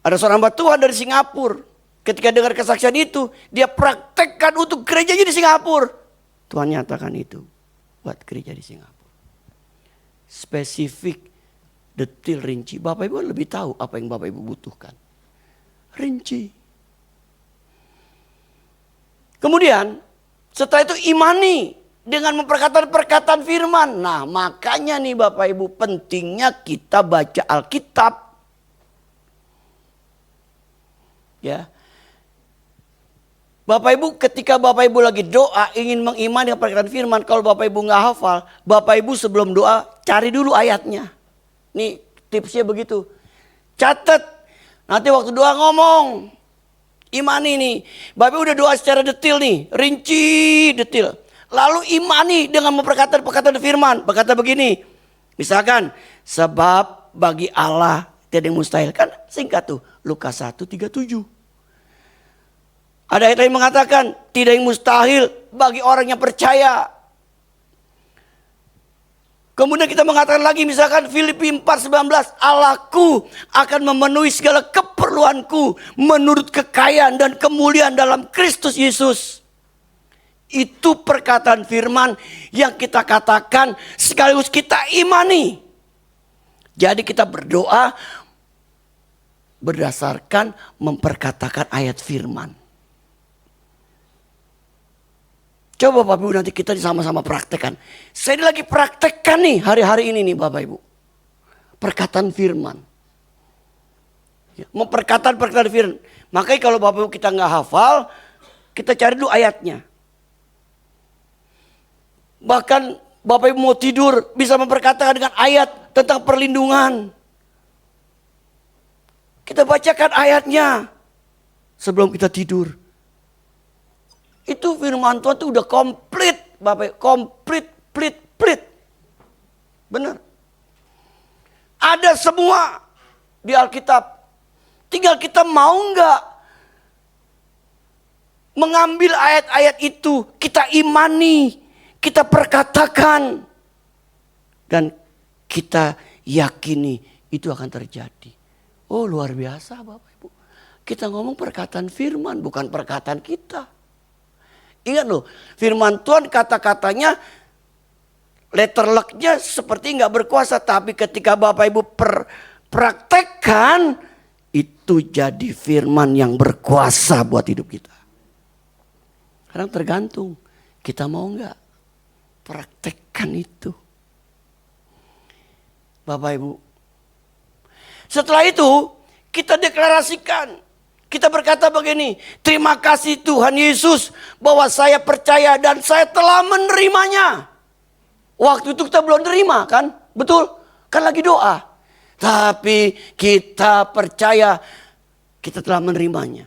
ada seorang hamba Tuhan dari Singapura. Ketika dengar kesaksian itu, dia praktekkan untuk gerejanya di Singapura. Tuhan nyatakan itu buat gereja di Singapura. Spesifik, detil, rinci. Bapak Ibu lebih tahu apa yang Bapak Ibu butuhkan. Rinci. Kemudian setelah itu imani dengan memperkatakan perkataan firman. Nah makanya nih Bapak Ibu pentingnya kita baca Alkitab. Ya. Bapak Ibu ketika Bapak Ibu lagi doa ingin mengimani dengan perkataan firman. Kalau Bapak Ibu gak hafal, Bapak Ibu sebelum doa cari dulu ayatnya. Nih tipsnya begitu. Catat. Nanti waktu doa ngomong. Imani nih. Bapak Ibu udah doa secara detil nih. Rinci detil. Lalu imani dengan memperkatakan perkataan firman. Berkata begini. Misalkan. Sebab bagi Allah tidak yang mustahil. Kan singkat tuh. Lukas 1:37. Ada ayat yang mengatakan tidak yang mustahil bagi orang yang percaya. Kemudian kita mengatakan lagi misalkan Filipi 4:19. Allahku akan memenuhi segala keperluanku menurut kekayaan dan kemuliaan dalam Kristus Yesus. Itu perkataan firman yang kita katakan sekaligus kita imani. Jadi kita berdoa berdasarkan memperkatakan ayat firman. Coba Bapak Ibu nanti kita sama-sama praktekkan. Saya lagi praktekkan nih hari-hari ini nih Bapak Ibu. Perkataan firman. Ya, memperkataan perkataan firman. Makanya kalau Bapak Ibu kita nggak hafal, kita cari dulu ayatnya. Bahkan Bapak Ibu mau tidur bisa memperkatakan dengan ayat tentang perlindungan. Kita bacakan ayatnya sebelum kita tidur. Itu firman Tuhan itu udah komplit, Bapak, komplit. Benar. Ada semua di Alkitab. Tinggal kita mau nggak mengambil ayat-ayat itu, kita imani, kita perkatakan, dan kita yakini itu akan terjadi. Oh luar biasa Bapak Ibu. Kita ngomong perkataan firman, bukan perkataan kita. Ingat loh, firman Tuhan kata-katanya letter luck-nya seperti nggak berkuasa. Tapi ketika Bapak Ibu praktekkan, itu jadi firman yang berkuasa buat hidup kita. Kadang tergantung, kita mau nggak praktekkan itu. Bapak Ibu. Setelah itu, kita deklarasikan. Kita berkata begini, terima kasih Tuhan Yesus bahwa saya percaya dan saya telah menerimanya. Waktu itu kita belum terima kan? Betul? Kan lagi doa. Tapi kita percaya kita telah menerimanya.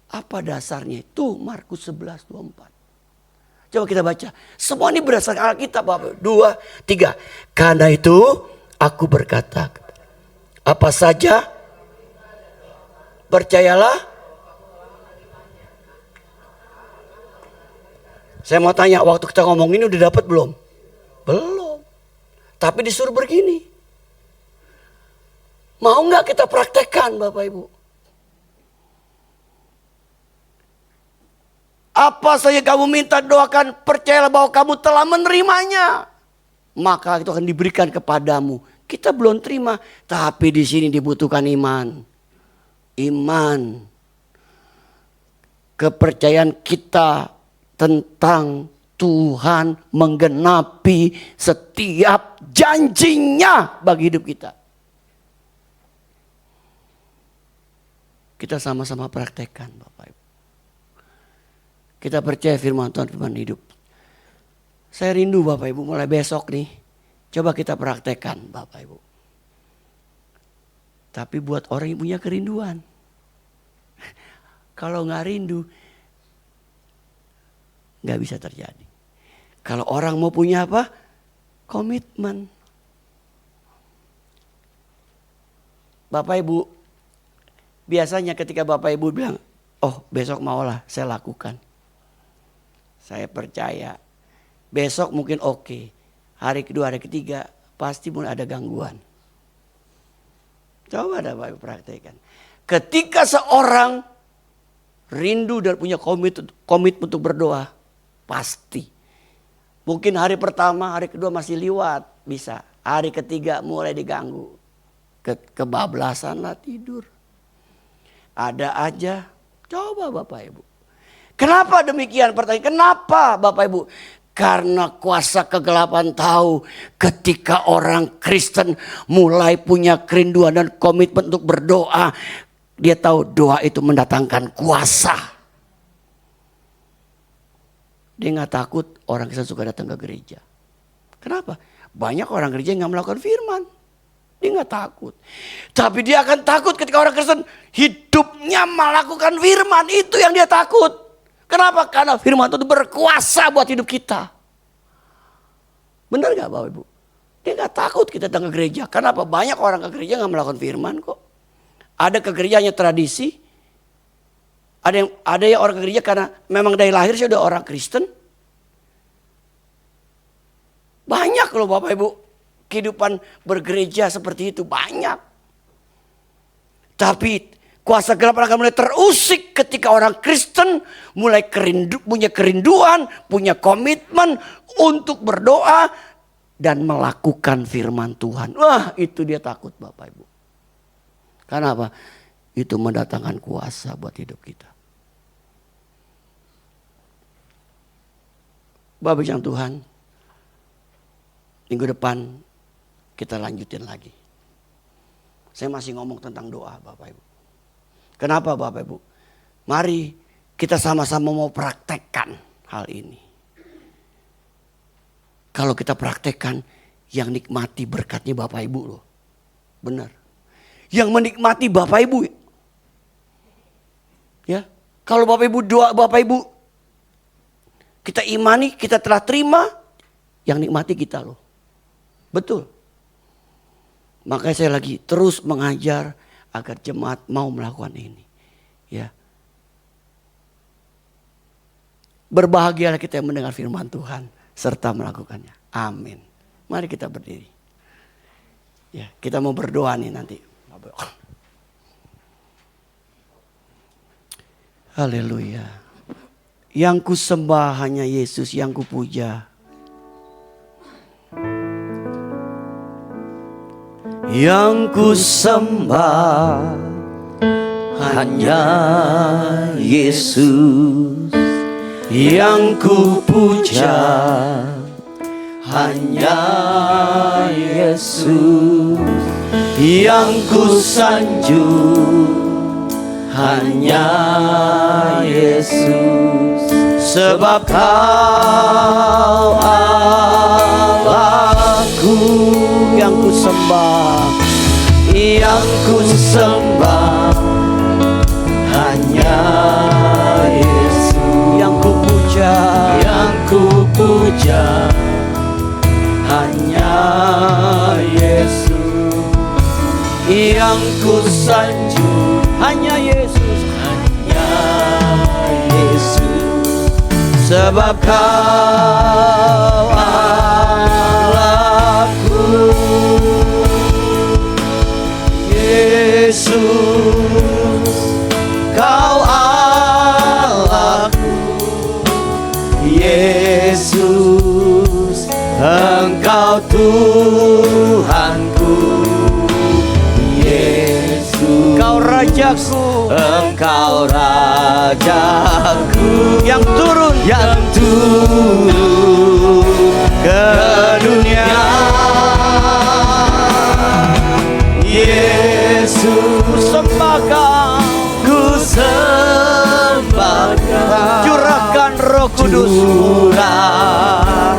Apa dasarnya? Itu Markus 11:24. Coba kita baca. Semua ini berdasarkan Alkitab, Bapak. 2, 3. Karena itu aku berkata, apa saja percayalah. Saya mau tanya, waktu kita ngomong ini udah dapat belum? Belum. Tapi disuruh begini. Mau nggak kita praktekkan, Bapak Ibu? Apa saja kamu minta, doakan, percayalah bahwa kamu telah menerimanya. Maka itu akan diberikan kepadamu. Kita belum terima, tapi di sini dibutuhkan iman. Iman. Kepercayaan kita tentang Tuhan menggenapi setiap janjinya bagi hidup kita. Kita sama-sama praktekkan, Bapak Ibu. Kita percaya firman Tuhan, firman hidup. Saya rindu Bapak Ibu, mulai besok nih. Coba kita praktekkan Bapak Ibu. Tapi buat orang yang punya kerinduan. Kalau nggak rindu, nggak bisa terjadi. Kalau orang mau punya apa? Komitmen. Bapak Ibu, biasanya ketika Bapak Ibu bilang, oh besok maulah saya lakukan. Saya percaya. Besok mungkin oke. Hari kedua, hari ketiga pasti mulai ada gangguan. Coba ada Bapak Ibu praktekkan. Ketika seorang rindu dan punya komitmen untuk berdoa, pasti. Mungkin hari pertama, hari kedua masih liwat, bisa. Hari ketiga mulai diganggu. Kebablasan lah tidur. Ada aja. Coba Bapak Ibu. Kenapa demikian? Pertanyaan, kenapa Bapak Ibu? Karena kuasa kegelapan tahu ketika orang Kristen mulai punya kerinduan dan komitmen untuk berdoa. Dia tahu doa itu mendatangkan kuasa. Dia gak takut orang Kristen suka datang ke gereja. Kenapa? Banyak orang gereja yang gak melakukan firman. Dia gak takut. Tapi dia akan takut ketika orang Kristen hidupnya melakukan firman. Itu yang dia takut. Kenapa? Karena firman itu berkuasa buat hidup kita. Benar gak Bapak Ibu? Dia gak takut kita datang ke gereja. Kenapa? Banyak orang ke gereja gak melakukan firman kok. Ada ke gerejanya tradisi. Ada yang orang ke gereja karena memang dari lahir sih udah orang Kristen. Banyak loh Bapak Ibu. Kehidupan bergereja seperti itu banyak. Tapi kuasa gelap akan mulai terusik ketika orang Kristen mulai punya kerinduan, punya komitmen untuk berdoa dan melakukan firman Tuhan. Wah, itu dia takut Bapak Ibu. Karena apa? Itu mendatangkan kuasa buat hidup kita. Bapak yang Tuhan, minggu depan kita lanjutin lagi. Saya masih ngomong tentang doa Bapak Ibu. Kenapa Bapak Ibu? Mari kita sama-sama mau praktekkan hal ini. Kalau kita praktekkan, yang nikmati berkatnya Bapak Ibu loh. Benar. Yang menikmati Bapak Ibu. Ya, kalau Bapak Ibu doa, Bapak Ibu kita imani, kita telah terima, yang nikmati kita loh. Betul. Makanya saya lagi terus mengajar agar jemaat mau melakukan ini. Ya. Berbahagialah kita yang mendengar firman Tuhan serta melakukannya. Amin. Mari kita berdiri. Ya, kita mau berdoa nih nanti. Haleluya. Yang ku sembah hanya Yesus, yang ku puja. Yang ku sembah hanya Yesus, yang ku puja hanya Yesus, yang ku sanjung hanya Yesus, sebab Kau Allah yang ku sembah, yang ku sembah hanya Yesus, yang ku puja, yang ku puja hanya Yesus, yang ku sanjung hanya Yesus, hanya Yesus, sebab Kau Allahku, Yesus, Kau Allahku, Yesus, Engkau Tuhanku, Yesus, Kau Rajaku, Engkau Rajaku, yang turun ke dunia. Yesus, sembah Kau, ku sembah Kau, curahkan Roh Kudus, curahkan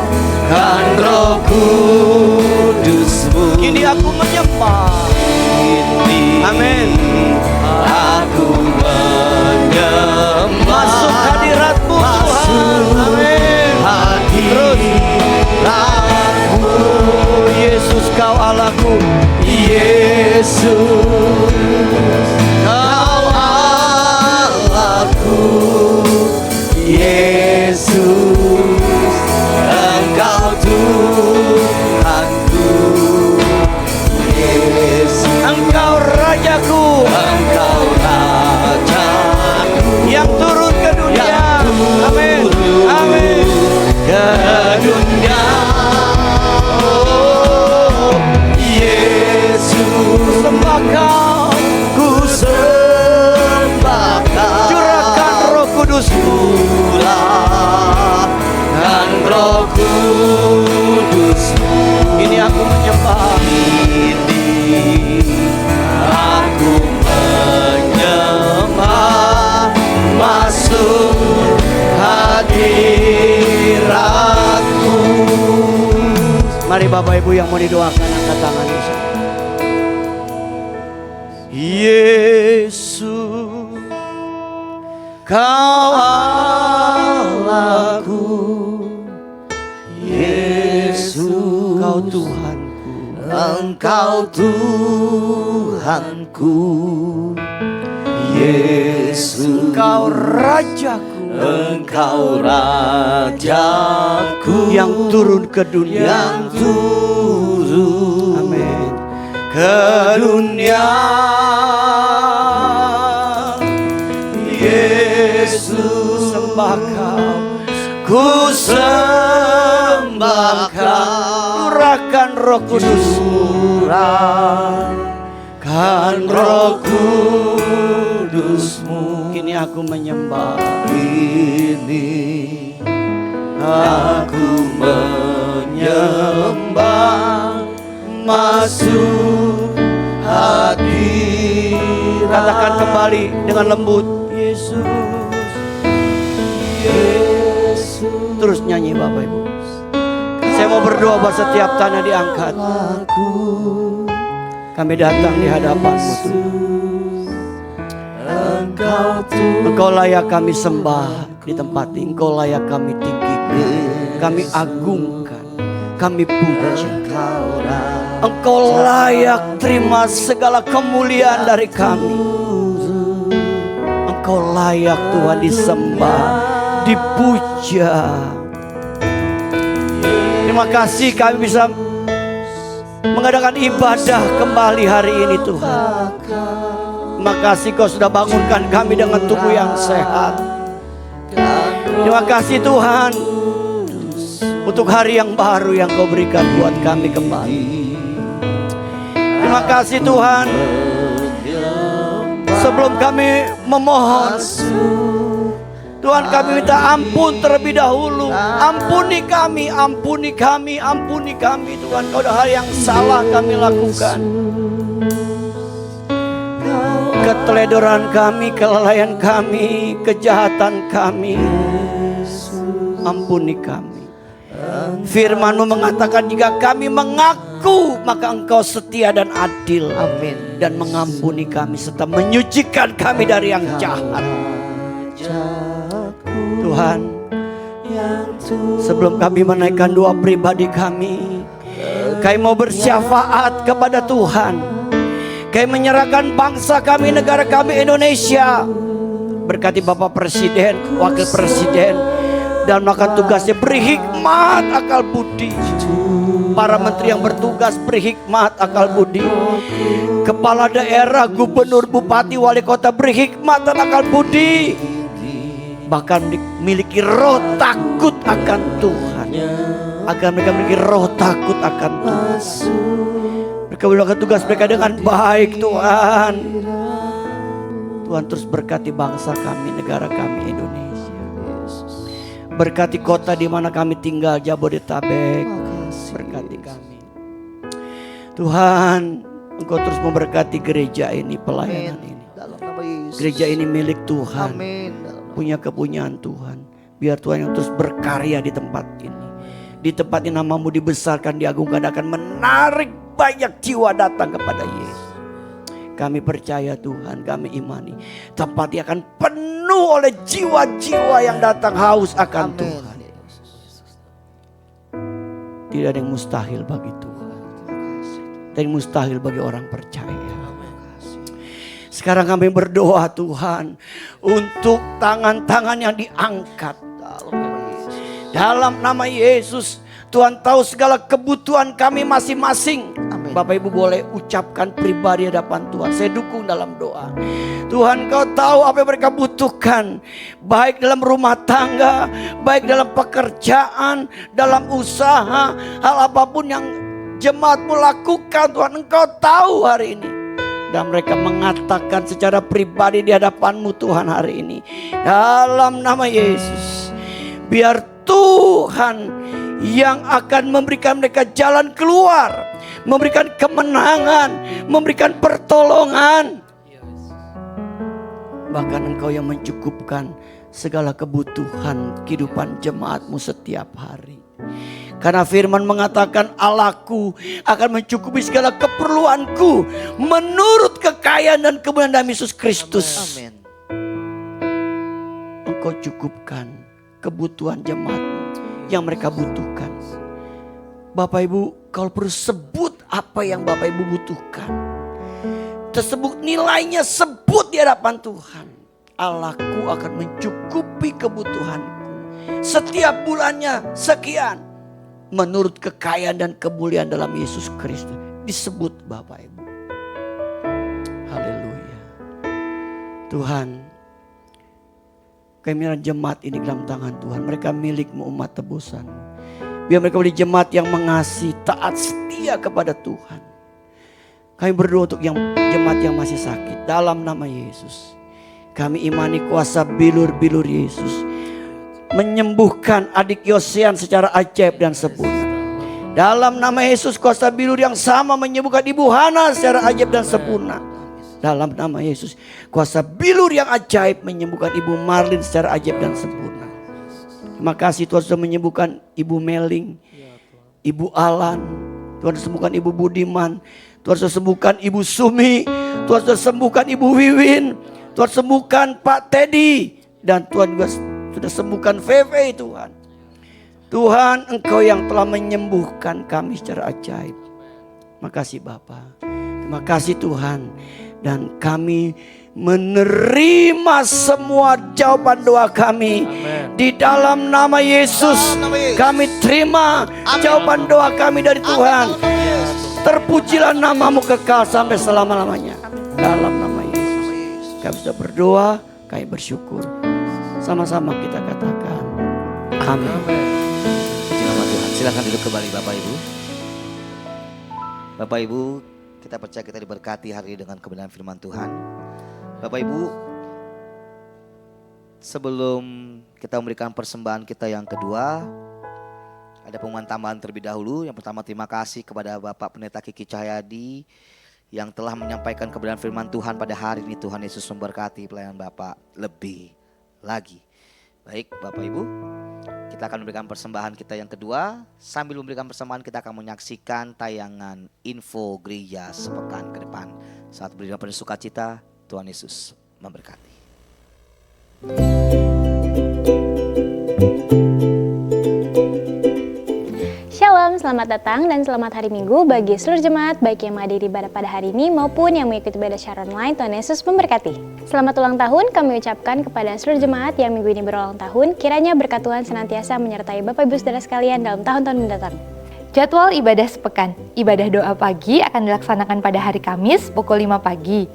Roh Kudus-Mu. Kini aku menyembah, amin. Aku menyembah, masuk hadirat-Mu Tuhan, amin. Hadirat-Mu Yesus, Kau Allahku, Yesus, Kau Allahku, Yesus, Engkau Tuhanku, Yesus, Engkau Rajaku, Engkau Rajaku, yang turun ke dunia, amin, amin, ke dunia. Sembah Kau, ku sembah Kau, curahkan Roh Kudus-Mu, curahkan Roh Kudus-Mu. Ini aku menyembah, ini aku menyembah, masuk hadirat-Mu. Mari Bapak Ibu yang mau didoakan, angkat tangan. Yesus, Kau Allahku, Yesus, Kau Tuhanku, Engkau Tuhanku, Yesus, Kau Rajaku, Engkau Rajaku, yang turun ke dunia, yang turun, amin, ke dunia. Yesus, sembah Kau, ku sembah Kau, curahkan Roh Kudus, curahkan Roh Kudus-Mu. Kini aku menyembah, kini aku menyembah, masuk hadirat. Katakan kembali dengan lembut, Yesus, Yesus. Terus nyanyi Bapak Ibu. Saya mau berdoa buat setiap tanah diangkat. Kami datang di hadapan-Mu Tuhan. Engkau layak kami sembah di tempat ini. Engkau layak kami tinggikan, kami agungkan, kami puja. Engkau layak terima segala kemuliaan dari kami. Engkau layak Tuhan disembah, dipuja. Terima kasih kami bisa mengadakan ibadah kembali hari ini Tuhan. Terima kasih Kau sudah bangunkan kami dengan tubuh yang sehat. Terima kasih Tuhan untuk hari yang baru yang Kau berikan buat kami kembali. Terima kasih Tuhan. Sebelum kami memohon, Tuhan kami minta ampun terlebih dahulu. Ampuni kami, ampuni kami, ampuni kami Tuhan. Kalau ada hal yang salah kami lakukan, keteledoran kami, kelalaian kami, kejahatan kami, ampuni kami. Firman-Mu mengatakan jika kami mengaku aku, maka Engkau setia dan adil. Amin. Dan mengampuni kami serta menyucikan kami dari yang jahat. Tuhan, sebelum kami menaikkan doa pribadi kami mau bersyafaat kepada Tuhan. Kami menyerahkan bangsa kami, negara kami Indonesia. Berkati Bapak Presiden, Wakil Presiden, dan melakukan tugasnya, beri hikmat akal budi. Para menteri yang bertugas beri hikmat akal budi. Kepala daerah, gubernur, bupati, wali kota beri hikmat dan akal budi. Bahkan memiliki roh takut akan Tuhan. Agar mereka memiliki roh takut akan Tuhan. Mereka melakukan tugas mereka dengan baik, Tuhan. Tuhan terus berkati bangsa kami, negara kami Indonesia. Berkati kota di mana kami tinggal, Jabodetabek. Berkati kami. Tuhan, Engkau terus memberkati gereja ini, pelayanan ini. Gereja ini milik Tuhan. Punya kepunyaan Tuhan. Biar Tuhan yang terus berkarya di tempat ini. Di tempat ini namamu dibesarkan, diagungkan, akan menarik banyak jiwa datang kepada Yesus. Kami percaya Tuhan, kami imani tempat ini akan penuh oleh jiwa-jiwa yang datang haus akan Tuhan. Tidak ada yang mustahil bagi Tuhan. Tidak ada yang mustahil bagi orang percaya. Sekarang kami berdoa Tuhan untuk tangan-tangan yang diangkat dalam nama Yesus. Tuhan tahu segala kebutuhan kami masing-masing. Bapak Ibu boleh ucapkan pribadi hadapan Tuhan. Saya dukung dalam doa. Tuhan, Kau tahu apa yang mereka butuhkan. Baik dalam rumah tangga, baik dalam pekerjaan, dalam usaha. Hal apapun yang jemaat-Mu lakukan, Tuhan, Engkau tahu hari ini. Dan mereka mengatakan secara pribadi di hadapan-Mu Tuhan hari ini. Dalam nama Yesus. Biar Tuhan yang akan memberikan mereka jalan keluar, memberikan kemenangan, memberikan pertolongan. Bahkan Engkau yang mencukupkan segala kebutuhan kehidupan jemaat-Mu setiap hari. Karena firman mengatakan Allahku akan mencukupi segala keperluanku menurut kekayaan dan kemuliaan dalam Yesus Kristus. Amin. Engkau cukupkan kebutuhan jemaat yang mereka butuhkan. Bapak Ibu, kalau perlu sebut apa yang Bapak Ibu butuhkan, tersebut nilainya, sebut di hadapan Tuhan. Allahku akan mencukupi kebutuhanku setiap bulannya sekian menurut kekayaan dan kemuliaan dalam Yesus Kristus. Disebut Bapak Ibu. Haleluya. Tuhan, kami menyerahkan jemaat ini dalam tangan Tuhan. Mereka milik-Mu, umat tebusan. Biar mereka menjadi jemaat yang mengasihi, taat, setia kepada Tuhan. Kami berdoa untuk jemaat yang masih sakit. Dalam nama Yesus. Kami imani kuasa bilur-bilur Yesus. Menyembuhkan adik Yosean secara ajaib dan sempurna. Dalam nama Yesus, kuasa bilur yang sama menyembuhkan Ibu Hana secara ajaib dan sempurna. Dalam nama Yesus, kuasa bilur yang ajaib menyembuhkan Ibu Marlin secara ajaib dan sempurna. Terima kasih Tuhan sudah menyembuhkan Ibu Meling, Ibu Alan, Tuhan sembuhkan Ibu Budiman, Tuhan sudah sembuhkan Ibu Sumi, Tuhan sudah sembuhkan Ibu Wiwin, Tuhan sembuhkan Pak Teddy, dan Tuhan juga sudah sembuhkan Feve Tuhan. Tuhan, Engkau yang telah menyembuhkan kami secara ajaib. Terima kasih Bapa. Terima kasih Tuhan. Dan kami menerima semua jawaban doa kami. Amen. Di dalam nama Yesus, kami terima jawaban doa kami dari Tuhan. Terpujilah namamu kekal sampai selama-lamanya. Dalam nama Yesus kami sudah berdoa, kami bersyukur. Sama-sama kita katakan amin. Puji nama Tuhan. Silakan duduk kembali Bapak Ibu. Bapak Ibu, kita percaya kita diberkati hari ini dengan kebenaran firman Tuhan. Bapak Ibu, sebelum kita memberikan persembahan kita yang kedua, ada pengumuman tambahan terlebih dahulu. Yang pertama, terima kasih kepada Bapak Pendeta Kiki Cahyadi yang telah menyampaikan kebenaran firman Tuhan pada hari ini. Tuhan Yesus memberkati pelayanan Bapak lebih lagi. Baik Bapak Ibu, kita Kita akan memberikan persembahan kita yang kedua. Sambil memberikan persembahan kita akan menyaksikan tayangan info gereja sepekan ke depan. Saat berikan penuh sukacita, Tuhan Yesus memberkati. Shalom, selamat datang dan selamat hari Minggu bagi seluruh jemaat baik yang menghadiri ibadah pada hari ini maupun yang mengikuti ibadah secara online. Tuhan Yesus memberkati. Selamat ulang tahun kami ucapkan kepada seluruh jemaat yang minggu ini berulang tahun. Kiranya berkat Tuhan senantiasa menyertai Bapak Ibu Saudara sekalian dalam tahun-tahun mendatang. Jadwal ibadah sepekan. Ibadah doa pagi akan dilaksanakan pada hari Kamis pukul 5 pagi.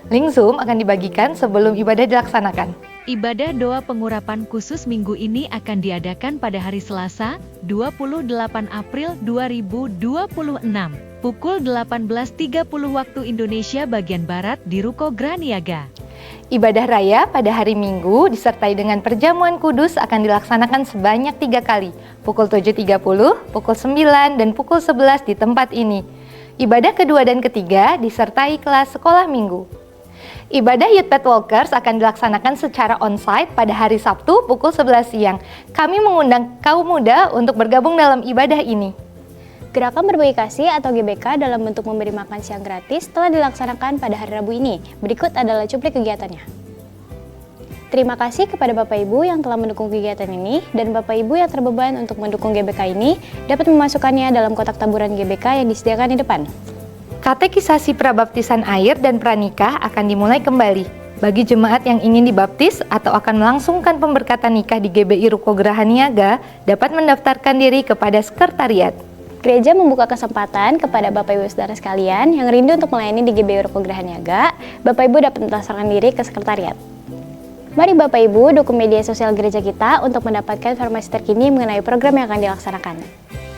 Link Zoom akan dibagikan sebelum ibadah dilaksanakan. Ibadah doa pengurapan khusus minggu ini akan diadakan pada hari Selasa, 28 April 2026, pukul 18.30 waktu Indonesia bagian Barat di Ruko Graniaga. Ibadah raya pada hari Minggu disertai dengan perjamuan kudus akan dilaksanakan sebanyak 3 kali, pukul 7.30, pukul 9, dan pukul 11 di tempat ini. Ibadah kedua dan ketiga disertai kelas sekolah minggu. Ibadah Youth Path Walkers akan dilaksanakan secara onsite pada hari Sabtu pukul 11 siang. Kami mengundang kaum muda untuk bergabung dalam ibadah ini. Gerakan berbagi kasih atau GBK dalam bentuk memberi makan siang gratis telah dilaksanakan pada hari Rabu ini. Berikut adalah cuplik kegiatannya. Terima kasih kepada Bapak Ibu yang telah mendukung kegiatan ini dan Bapak Ibu yang terbeban untuk mendukung GBK ini dapat memasukkannya dalam kotak taburan GBK yang disediakan di depan. Katekisasi prabaptisan air dan pranikah akan dimulai kembali. Bagi jemaat yang ingin dibaptis atau akan melangsungkan pemberkatan nikah di GBI Ruko Geraha Niaga dapat mendaftarkan diri kepada sekretariat. Gereja membuka kesempatan kepada Bapak Ibu Saudara sekalian yang rindu untuk melayani di GBI Ruko Geraha Niaga. Bapak Ibu dapat mendaftarkan diri ke sekretariat. Mari Bapak Ibu dukung media sosial gereja kita untuk mendapatkan informasi terkini mengenai program yang akan dilaksanakan.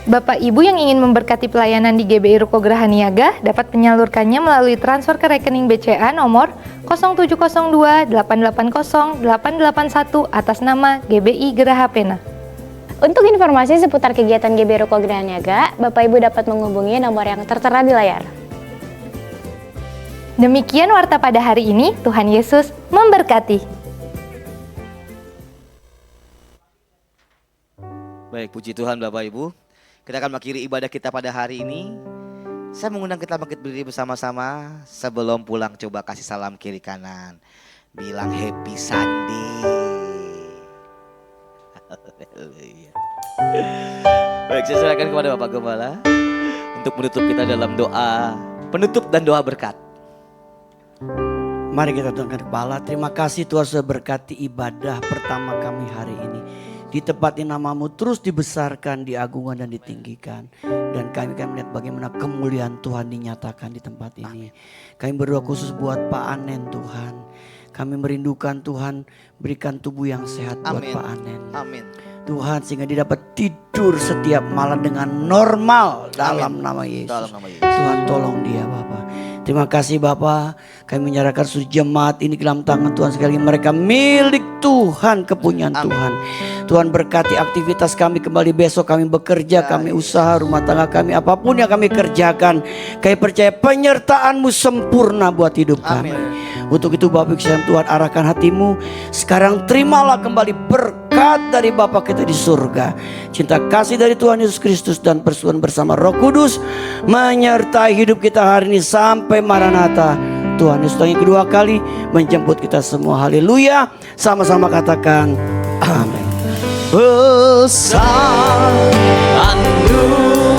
Bapak Ibu yang ingin memberkati pelayanan di GBI Ruko Geraha Niaga dapat menyalurkannya melalui transfer ke rekening BCA nomor 0702 880 881 atas nama GBI Geraha Pena. Untuk informasi seputar kegiatan GBI Ruko Geraha Niaga, Bapak Ibu dapat menghubungi nomor yang tertera di layar. Demikian warta pada hari ini, Tuhan Yesus memberkati. Baik, puji Tuhan Bapak Ibu. Kita akan mengakhiri ibadah kita pada hari ini. Saya mengundang kita bangkit berdiri bersama-sama. Sebelum pulang coba kasih salam kiri kanan. Bilang happy Sunday. Baik, saya serahkan kepada Bapak Gembala untuk menutup kita dalam doa penutup dan doa berkat. Mari kita tundukkan kepala. Terima kasih Tuhan sudah berkati ibadah pertama kami hari ini. Di tempat ini namamu terus dibesarkan, diagungkan dan ditinggikan. Dan kami akan melihat bagaimana kemuliaan Tuhan dinyatakan di tempat ini. Kami berdoa khusus buat Pak Anen Tuhan. Kami merindukan Tuhan berikan tubuh yang sehat buat Pak Anen. Amin. Tuhan sehingga dia dapat tidur setiap malam dengan normal dalam nama Yesus. Dalam nama Yesus. Tuhan tolong dia Bapak. Terima kasih Bapak. Kami menyerahkan seluruh jemaat ini ke dalam tangan Tuhan sekali. Mereka milik Tuhan, kepunyaan Tuhan. Tuhan berkati aktivitas kami kembali besok. Kami bekerja, kami usaha, rumah tangga kami. Apapun yang kami kerjakan. Kami percaya penyertaan-Mu sempurna buat hidup kami. Untuk itu Bapak Ibu Tuhan arahkan hatimu. Sekarang terimalah kembali berkat dari Bapa kita di surga. Cinta kasih dari Tuhan Yesus Kristus dan persekutuan bersama Roh Kudus menyertai hidup kita hari ini sampai Maranatha. Tuhan Yesus yang kedua kali menjemput kita semua. Haleluya. Sama-sama katakan amin. Besar anugerah-Mu